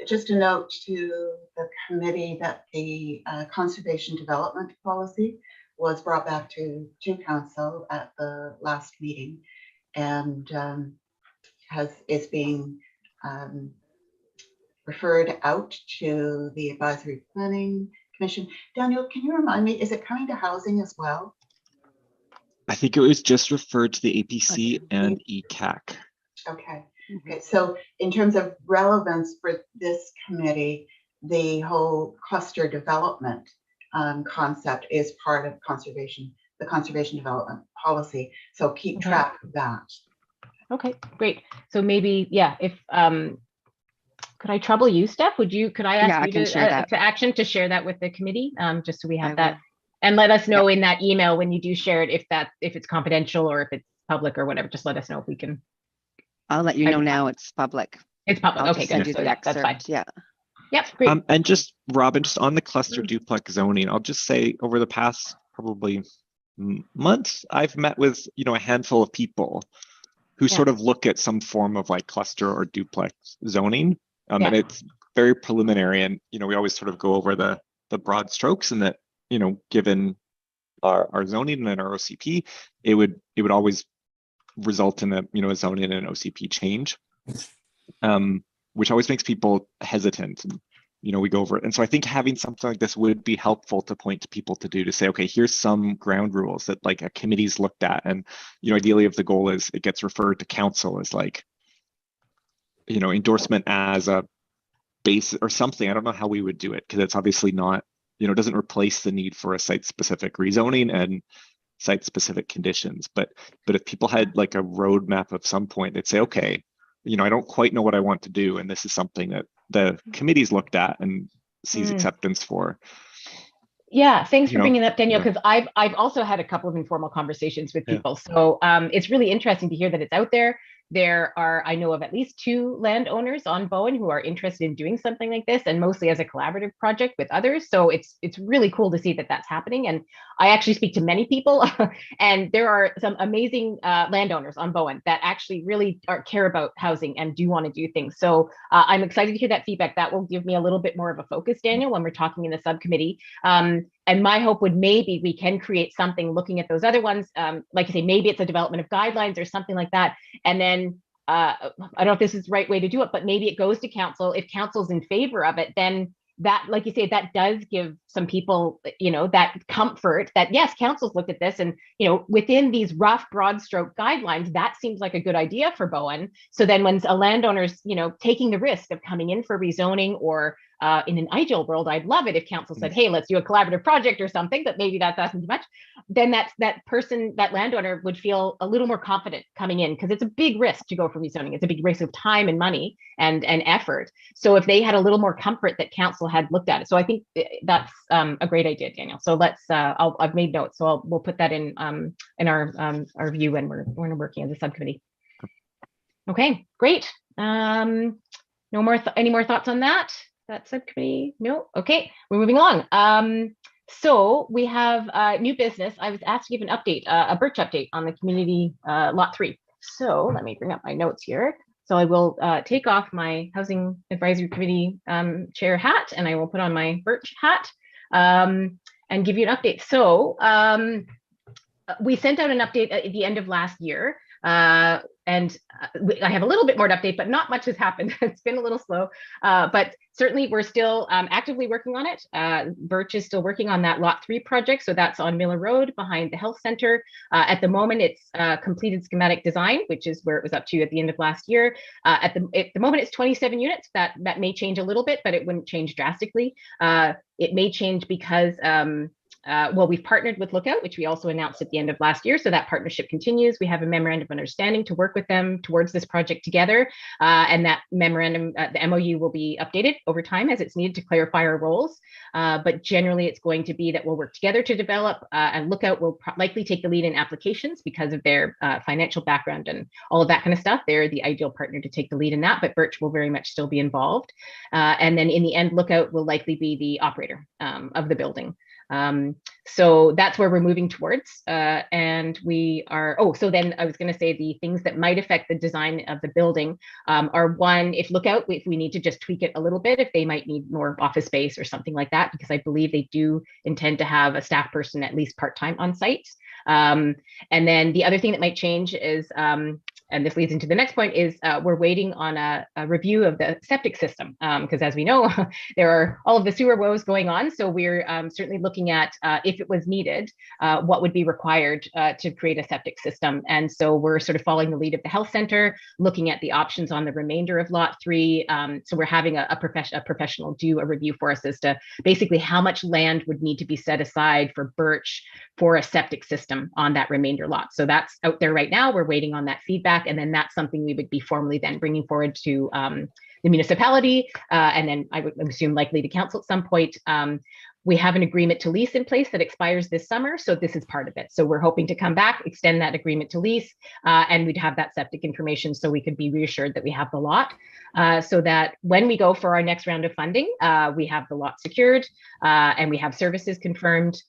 Speaker 6: Just a note to the committee that the conservation development policy was brought back to council at the last meeting, and is being referred out to the Advisory Planning Commission. Daniel, can you remind me, is it coming to housing as well?
Speaker 3: I think it was just referred to the APC and ECAC.
Speaker 6: Okay. Okay. So in terms of relevance for this committee, the whole cluster development concept is part of the conservation development policy. So keep track of that.
Speaker 1: Okay, great. So maybe, yeah, if could I trouble you, Steph? Could I ask you to share that with the committee, just so we have that, and let us know in that email when you do share it, if it's confidential or if it's public or whatever. Just let us know if we can.
Speaker 5: I'll let you know now. It's public.
Speaker 1: It's public. Okay, good. So that's fine.
Speaker 5: Yeah.
Speaker 1: Yep. Great.
Speaker 3: And just Robyn, just on the cluster duplex zoning, I'll just say over the past probably months, I've met with a handful of people who sort of look at some form of like cluster or duplex zoning. And it's very preliminary, and we always sort of go over the broad strokes, and that given our zoning and our OCP, it would always result in a zoning and an OCP change, which always makes people hesitant. And we go over it, and so I think having something like this would be helpful to point to people to say, okay, here's some ground rules that like a committee's looked at, and ideally, if the goal is it gets referred to council as like endorsement as a base or something. I don't know how we would do it, because it's obviously not, it doesn't replace the need for a site-specific rezoning and site-specific conditions. But if people had like a roadmap of some point, they'd say, okay, I don't quite know what I want to do, and this is something that the committee's looked at and sees acceptance for.
Speaker 1: Yeah, thanks for bringing it up, Daniel, because I've also had a couple of informal conversations with people. So it's really interesting to hear that it's out there. There are, I know of at least 2 landowners on Bowen who are interested in doing something like this, and mostly as a collaborative project with others. So it's really cool to see that that's happening. And I actually speak to many people, and there are some amazing landowners on Bowen that actually really care about housing and do want to do things. So I'm excited to hear that feedback. That will give me a little bit more of a focus, Daniel, when we're talking in the subcommittee. And my hope would maybe we can create something looking at those other ones. Like you say, maybe it's a development of guidelines or something like that. And then I don't know if this is the right way to do it, but maybe it goes to council. If council's in favor of it, then that, like you say, that does give some people, that comfort that yes, council's looked at this, and within these rough, broad stroke guidelines, that seems like a good idea for Bowen. So then when a landowner's, taking the risk of coming in for rezoning, or in an ideal world, I'd love it if council said, hey, let's do a collaborative project or something, but maybe that's asking too much. Then that landowner would feel a little more confident coming in, because it's a big risk to go for rezoning. It's a big risk of time and money and effort. So if they had a little more comfort that council had looked at it. So I think that's a great idea, Daniel. So let's, I've made notes, so we'll put that in our view when we're working as a subcommittee. Okay, great. Any more thoughts on that subcommittee? No. Okay, we're moving along. So we have new business. I was asked to give an update, a Birch update on the community lot 3. So let me bring up my notes here. So I will take off my Housing Advisory Committee chair hat, and I will put on my Birch hat and give you an update. So we sent out an update at the end of last year. I have a little bit more to update, but not much has happened. It's been a little slow, but certainly we're still actively working on it. Birch is still working on that Lot 3 project. So that's on Miller Road behind the health center. At the moment, it's completed schematic design, which is where it was up to at the end of last year. At the moment, it's 27 units. That may change a little bit, but it wouldn't change drastically. It may change because well, we've partnered with Lookout, which we also announced at the end of last year. So that partnership continues. We have a memorandum of understanding to work with them towards this project together. And that memorandum, the MOU will be updated over time as it's needed to clarify our roles. But generally, it's going to be that we'll work together to develop, and Lookout will likely take the lead in applications because of their financial background and all of that kind of stuff. They're the ideal partner to take the lead in that, but Birch will very much still be involved. And then in the end, Lookout will likely be the operator of the building. So that's where we're moving towards. And we are, so then I was going to say the things that might affect the design of the building are one, if we need to just tweak it a little bit, if they might need more office space or something like that, because I believe they do intend to have a staff person at least part-time on site. And then the other thing that might change is, and this leads into the next point, is we're waiting on a review of the septic system, because as we know, there are all of the sewer woes going on. So we're certainly looking at if it was needed, what would be required to create a septic system. And so we're sort of following the lead of the health center, looking at the options on the remainder of Lot 3. So we're having a professional do a review for us as to basically how much land would need to be set aside for Birch for a septic system on that remainder lot. So that's out there right now. We're waiting on that feedback. And then that's something we would be formally then bringing forward to the municipality, and then I would assume likely to council at some point. We have an agreement to lease in place that expires this summer. So this is part of it. So we're hoping to come back, extend that agreement to lease, and we'd have that septic information so we could be reassured that we have the lot, so that when we go for our next round of funding, we have the lot secured, and we have services confirmed.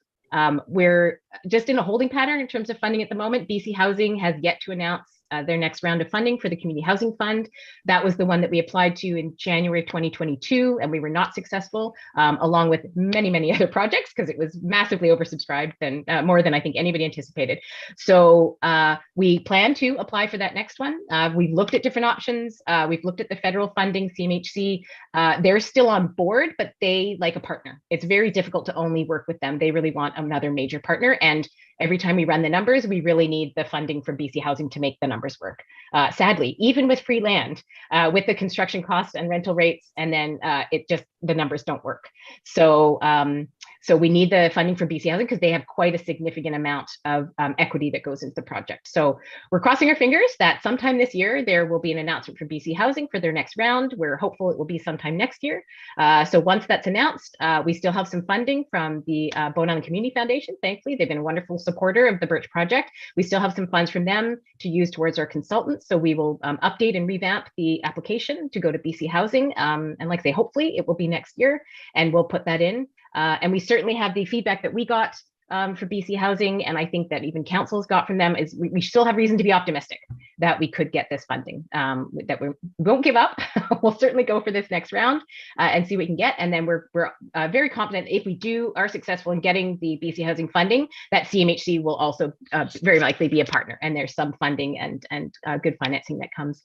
Speaker 1: We're just in a holding pattern in terms of funding at the moment. BC Housing has yet to announce their next round of funding for the Community Housing Fund. That was the one that we applied to in January 2022, and we were not successful, along with many, many other projects, because it was massively oversubscribed, and more than I think anybody anticipated. So we plan to apply for that next one. We've looked at different options. We've looked at the federal funding, CMHC. They're still on board, but they like a partner. It's very difficult to only work with them. They really want another major partner. And every time we run the numbers, we really need the funding from BC Housing to make the numbers work. Sadly, even with free land, with the construction costs and rental rates, and then the numbers don't work. So so we need the funding from BC Housing because they have quite a significant amount of equity that goes into the project. So we're crossing our fingers that sometime this year, there will be an announcement from BC Housing for their next round. We're hopeful it will be sometime next year. So once that's announced, we still have some funding from the Bowen Island Community Foundation. Thankfully, they've been a wonderful supporter of the Birch project. We still have some funds from them to use towards our consultants. So we will update and revamp the application to go to BC Housing. And like I say, hopefully it will be next year, and we'll put that in. And we certainly have the feedback that we got for BC Housing, and I think that even councils got from them, is we still have reason to be optimistic that we could get this funding, that we won't give up. We'll certainly go for this next round and see what we can get. And then we're very confident if we are successful in getting the BC Housing funding, that CMHC will also very likely be a partner. And there's some funding and good financing that comes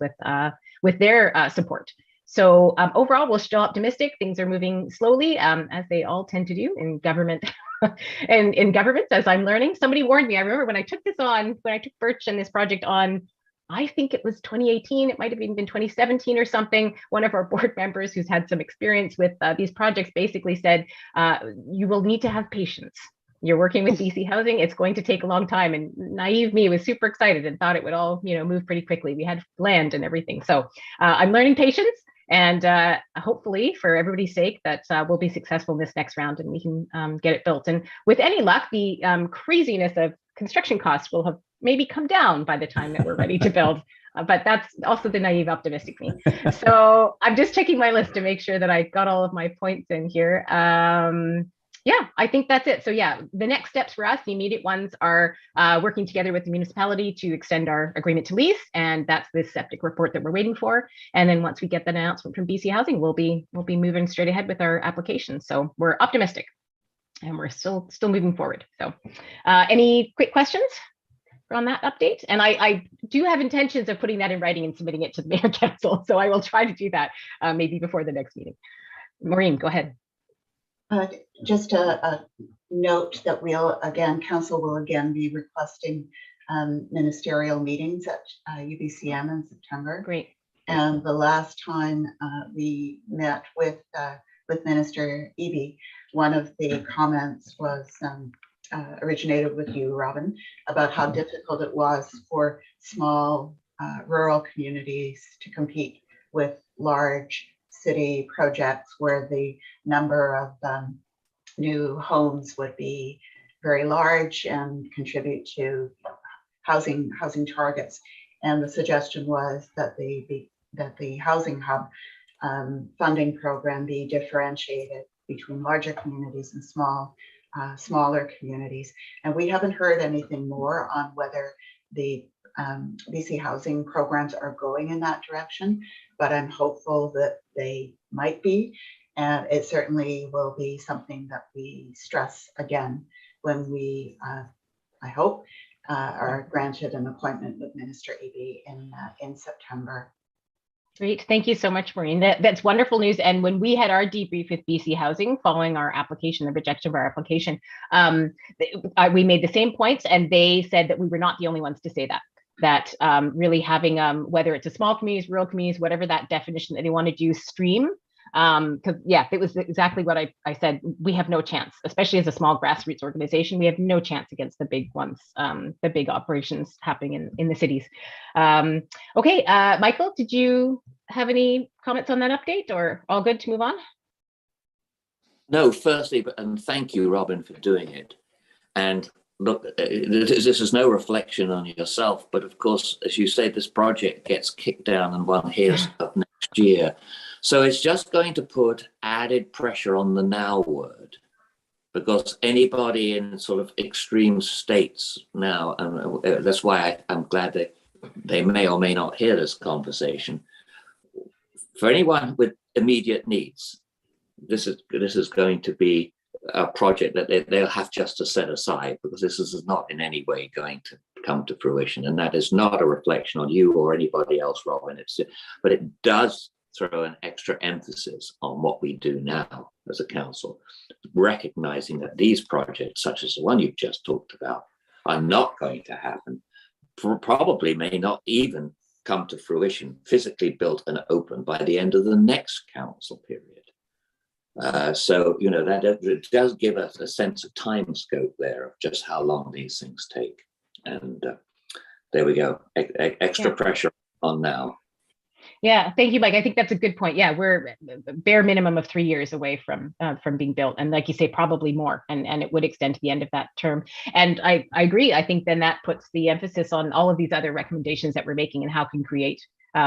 Speaker 1: with their support. So overall, we're still optimistic. Things are moving slowly, as they all tend to do in government. And in governments, as I'm learning. Somebody warned me. I remember when I took Birch and this project on, I think it was 2018, it might have even been 2017 or something. One of our board members who's had some experience with these projects basically said, you will need to have patience. You're working with BC Housing, it's going to take a long time. And naive me was super excited and thought it would all move pretty quickly. We had land and everything. So I'm learning patience. And hopefully, for everybody's sake, that we'll be successful in this next round and we can get it built. And with any luck, the craziness of construction costs will have maybe come down by the time that we're ready to build. But that's also the naive, optimistic me. So I'm just checking my list to make sure that I got all of my points in here. Yeah, I think that's it. So yeah, the next steps for us, the immediate ones, are working together with the municipality to extend our agreement to lease, and that's this septic report that we're waiting for. And then once we get that announcement from BC Housing, we'll be moving straight ahead with our application. So we're optimistic, and we're still moving forward. So any quick questions? on that update. And I do have intentions of putting that in writing and submitting it to the Mayor Council. So I will try to do that maybe before the next meeting. Maureen, go ahead.
Speaker 6: Just a note that Council will again be requesting ministerial meetings at UBCM in September.
Speaker 1: Great.
Speaker 6: And the last time we met with Minister Eby, one of the comments was originated with you, Robyn, about how difficult it was for small rural communities to compete with large city projects where the number of new homes would be very large and contribute to housing targets. And the suggestion was that the housing hub funding program be differentiated between larger communities and smaller communities. And we haven't heard anything more on whether the BC housing programs are going in that direction, but I'm hopeful that they might be. And it certainly will be something that we stress again when we, I hope, are granted an appointment with Minister Eby in September.
Speaker 1: Great. Thank you so much, Maureen. That's wonderful news. And when we had our debrief with BC Housing following our application, the rejection of our application, we made the same points, and they said that we were not the only ones to say that really having, whether it's a small communities, rural communities, whatever that definition that they want to use, stream. Because yeah, it was exactly what I said. We have no chance, especially as a small grassroots organization. We have no chance against the big ones, the big operations happening in the cities. Okay, Michael, did you have any comments on that update, or all good to move on?
Speaker 7: No, firstly, and thank you, Robyn, for doing it. And look, this is no reflection on yourself, but of course, as you say, this project gets kicked down and one hears of next year. So it's just going to put added pressure on the now word, because anybody in sort of extreme states now, and that's why I'm glad that they may or may not hear this conversation. For anyone with immediate needs, this is going to be a project that they'll have just to set aside, because this is not in any way going to come to fruition. And that is not a reflection on you or anybody else, Robyn. But it does throw an extra emphasis on what we do now as a council, recognizing that these projects, such as the one you've just talked about, are not going to happen, probably may not even come to fruition, physically built and open, by the end of the next council period. So, you know, that it does give us a sense of time scope there of just how long these things take. And there we go, extra pressure on now.
Speaker 1: Yeah, thank you, Mike. I think that's a good point. Yeah, we're a bare minimum of 3 years away from being built, and like you say, probably more, and it would extend to the end of that term. And I agree. I think then that puts the emphasis on all of these other recommendations that we're making and how can create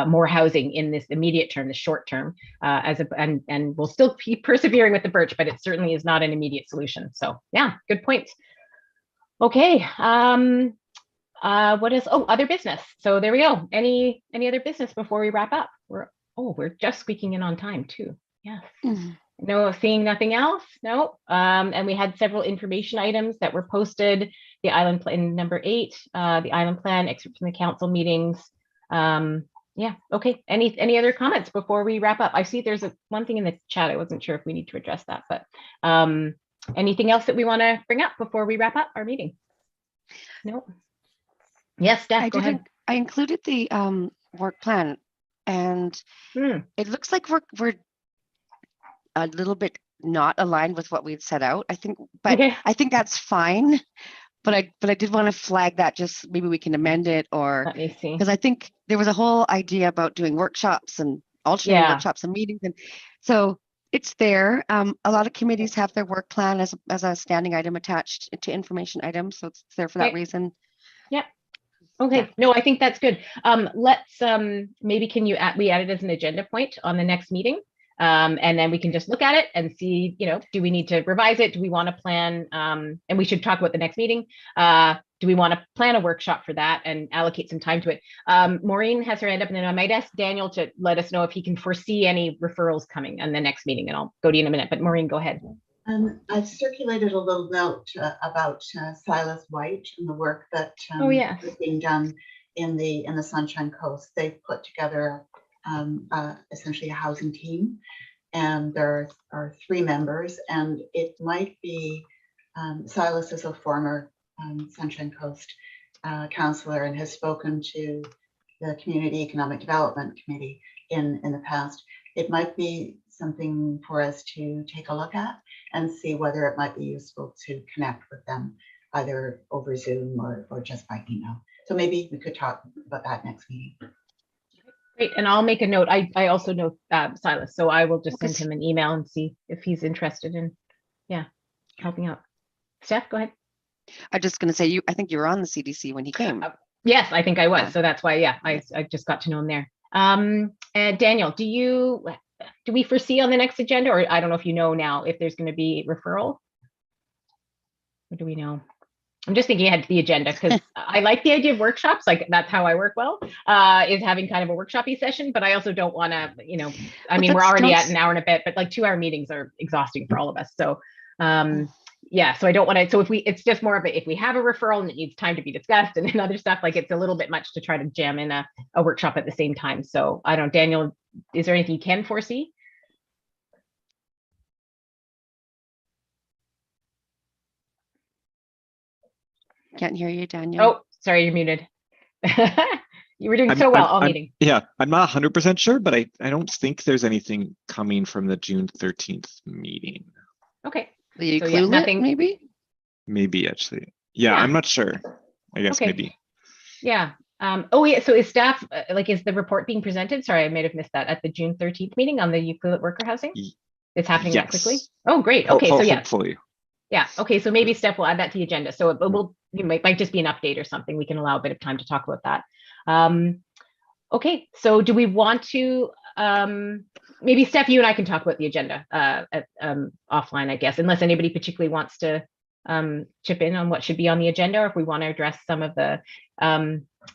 Speaker 1: more housing in this immediate term, the short term, and we'll still keep persevering with the birch, but it certainly is not an immediate solution. So yeah, good points. Okay. What is, other business. So there we go. Any other business before we wrap up? We're just squeaking in on time too. Yes. No, seeing nothing else. No. And we had several information items that were posted. The island plan number 8, the island plan, excerpt from the council meetings. Yeah. Okay. Any other comments before we wrap up? I see there's one thing in the chat. I wasn't sure if we need to address that, but anything else that we want to bring up before we wrap up our meeting? No. Yes, Steph, go ahead.
Speaker 5: I included the work plan, and it looks like we're a little bit not aligned with what we'd set out, I think, but okay. I think that's fine. But I did want to flag that, just maybe we can amend it, or let me see, because I think there was a whole idea about doing workshops and alternating workshops and meetings, and so it's there. A lot of committees have their work plan as a standing item attached to information items, so it's there for that reason. Yeah.
Speaker 1: Okay, yeah. No, I think that's good. Let's maybe we add it as an agenda point on the next meeting, and then we can just look at it and see, you know, do we need to revise it? Do we want to plan, and we should talk about the next meeting. Do we want to plan a workshop for that and allocate some time to it? Maureen has her hand up, and then I might ask Daniel to let us know if he can foresee any referrals coming in the next meeting, and I'll go to you in a minute, but Maureen, go ahead.
Speaker 6: I've circulated a little note about Silas White and the work that
Speaker 1: Oh, yes.
Speaker 6: is being done in the Sunshine Coast. They've put together essentially a housing team, and there are 3 members, and it might be Silas is a former Sunshine Coast councillor and has spoken to the Community Economic Development Committee in the past. It might be something for us to take a look at and see whether it might be useful to connect with them either over Zoom or just by email. So maybe we could talk about that next meeting.
Speaker 1: Great, and I'll make a note. I also know Silas, so I will just send him an email and see if he's interested in, helping out. Steph, go ahead.
Speaker 5: I'm just going to say, I think you were on the CDC when he came.
Speaker 1: Yes, I think I was.
Speaker 5: Yeah.
Speaker 1: So that's why, I just got to know him there. And Daniel, do we foresee on the next agenda, or I don't know if you know now, if there's going to be referral? Or do we know? I'm just thinking ahead to the agenda because I like the idea of workshops. Like that's how I work well, is having kind of a workshopy session, but I also don't want to, I mean, we're already at an hour and a bit, but like 2-hour meetings are exhausting for all of us. So, so I don't want to, so it's just more of if we have a referral and it needs time to be discussed and then other stuff, like it's a little bit much to try to jam in a workshop at the same time. So I don't, Daniel, is there anything you can foresee?
Speaker 5: Can't hear you, Daniel.
Speaker 1: Oh, sorry, you're muted. You were doing so well all meeting.
Speaker 3: Yeah, I'm not 100% sure, but I don't think there's anything coming from the June 13th meeting.
Speaker 1: Okay.
Speaker 5: The
Speaker 1: So,
Speaker 5: Ucluelet,
Speaker 1: nothing.
Speaker 5: maybe?
Speaker 3: Maybe actually. Yeah,
Speaker 1: Yeah.
Speaker 3: I'm not sure. I guess
Speaker 1: Okay.
Speaker 3: maybe.
Speaker 1: Yeah. Oh yeah. So is staff is the report being presented? Sorry, I may have missed that at the June 13th meeting on the Ucluelet worker housing. It's happening that quickly.
Speaker 3: Yes.
Speaker 1: Oh, great. Okay. So yeah.
Speaker 3: Hopefully.
Speaker 1: Yeah. Okay. So maybe Steph will add that to the agenda. So it might just be an update or something. We can allow a bit of time to talk about that. Okay. So do we want to maybe Steph, you and I can talk about the agenda offline, I guess, unless anybody particularly wants to chip in on what should be on the agenda, or if we want to address some of the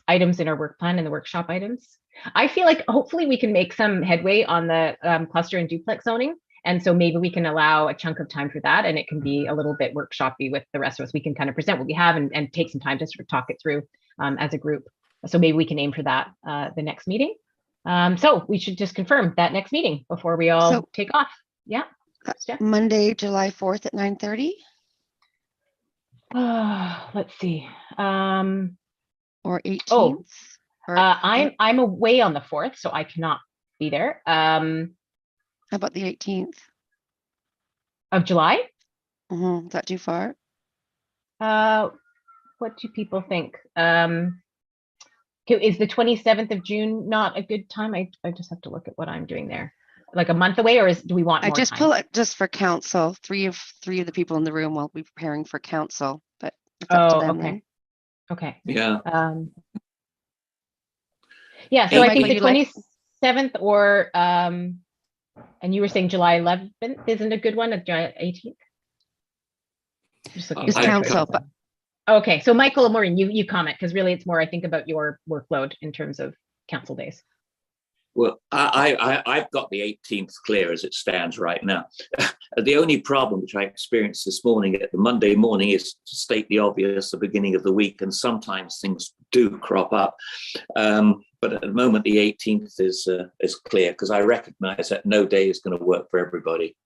Speaker 1: items in our work plan and the workshop items. I feel like hopefully we can make some headway on the cluster and duplex zoning. And so maybe we can allow a chunk of time for that, and it can be a little bit workshoppy with the rest of us. We can kind of present what we have and take some time to sort of talk it through as a group. So maybe we can aim for that the next meeting. So we should just confirm that next meeting before we all take off. Yeah. Steph?
Speaker 5: Monday, July 4th at 9:30?
Speaker 1: Let's see.
Speaker 5: Or 18th?
Speaker 1: I'm away on the 4th, so I cannot be there.
Speaker 5: How about the 18th?
Speaker 1: Of July?
Speaker 5: Is that too far?
Speaker 1: What do people think? Is the 27th of June not a good time? I just have to look at what I'm doing there. Like a month away, or do we want more time?
Speaker 5: Pull it just for council. Three of the people in the room will be preparing for council, but it's up to them.
Speaker 1: Okay.
Speaker 5: Then.
Speaker 1: Okay.
Speaker 7: Yeah.
Speaker 1: Yeah. So I think the
Speaker 5: Michael,
Speaker 1: 27th or and you were saying July 11th isn't a good one, or July 18th? Just looking
Speaker 5: It's
Speaker 1: at
Speaker 5: council, but
Speaker 1: okay. So Michael and Maureen, you comment, because really it's more I think about your workload in terms of council days.
Speaker 7: Well, I've got the 18th clear as it stands right now. The only problem which I experienced this morning at the Monday morning is, to state the obvious, the beginning of the week, and sometimes things do crop up. But at the moment, the 18th is clear, because I recognize that no day is going to work for everybody.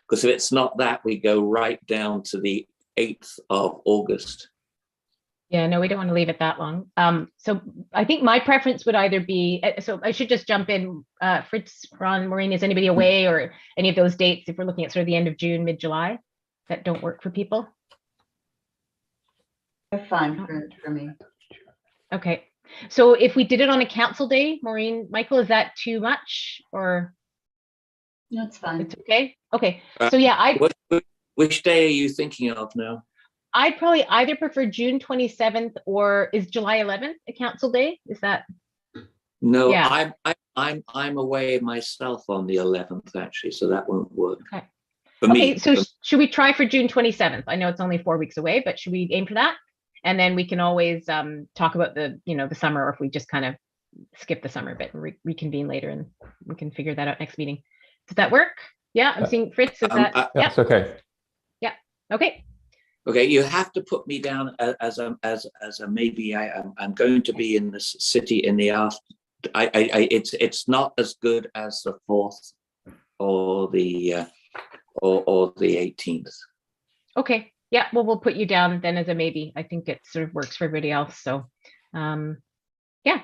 Speaker 7: Because if it's not that, we go right down to the 8th of August.
Speaker 1: Yeah, no, we don't want to leave it that long. So I think my preference would either be, so I should just jump in, Fritz, Ron, Maureen, is anybody away, or any of those dates, if we're looking at sort of the end of June, mid-July, that don't work for people?
Speaker 6: They're fine for me.
Speaker 1: Okay. So if we did it on a council day, Maureen, Michael, is that too much, or?
Speaker 6: No, it's fine.
Speaker 1: It's okay. Okay. So yeah,
Speaker 7: Which day are you thinking of now?
Speaker 1: I'd probably either prefer June 27th, or is July 11th a council day? Is that?
Speaker 7: No,
Speaker 1: Yeah.
Speaker 7: I'm away myself on the 11th actually, so that won't work.
Speaker 1: Okay.
Speaker 7: For me.
Speaker 1: Okay, so should we try for June 27th? I know it's only 4 weeks away, but should we aim for that? And then we can always talk about the summer, or if we just kind of skip the summer bit and reconvene later, and we can figure that out next meeting. Does that work? Yeah, I'm seeing Fritz. Is that?
Speaker 2: Yeah, it's okay.
Speaker 1: Okay.
Speaker 7: Okay, you have to put me down as a maybe. I'm going to be in the city in the after. It's not as good as the 4th or the 18th.
Speaker 1: Okay. Yeah. Well, we'll put you down then as a maybe. I think it sort of works for everybody else. So, yeah.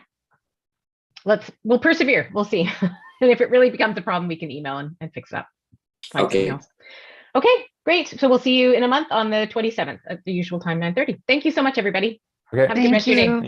Speaker 1: We'll persevere. We'll see. And if it really becomes a problem, we can email and fix it up. Find something else. Okay, great. So we'll see you in a month on the 27th at the usual time, 9:30. Thank you so much, everybody.
Speaker 2: Okay.
Speaker 1: Have a good rest of your day.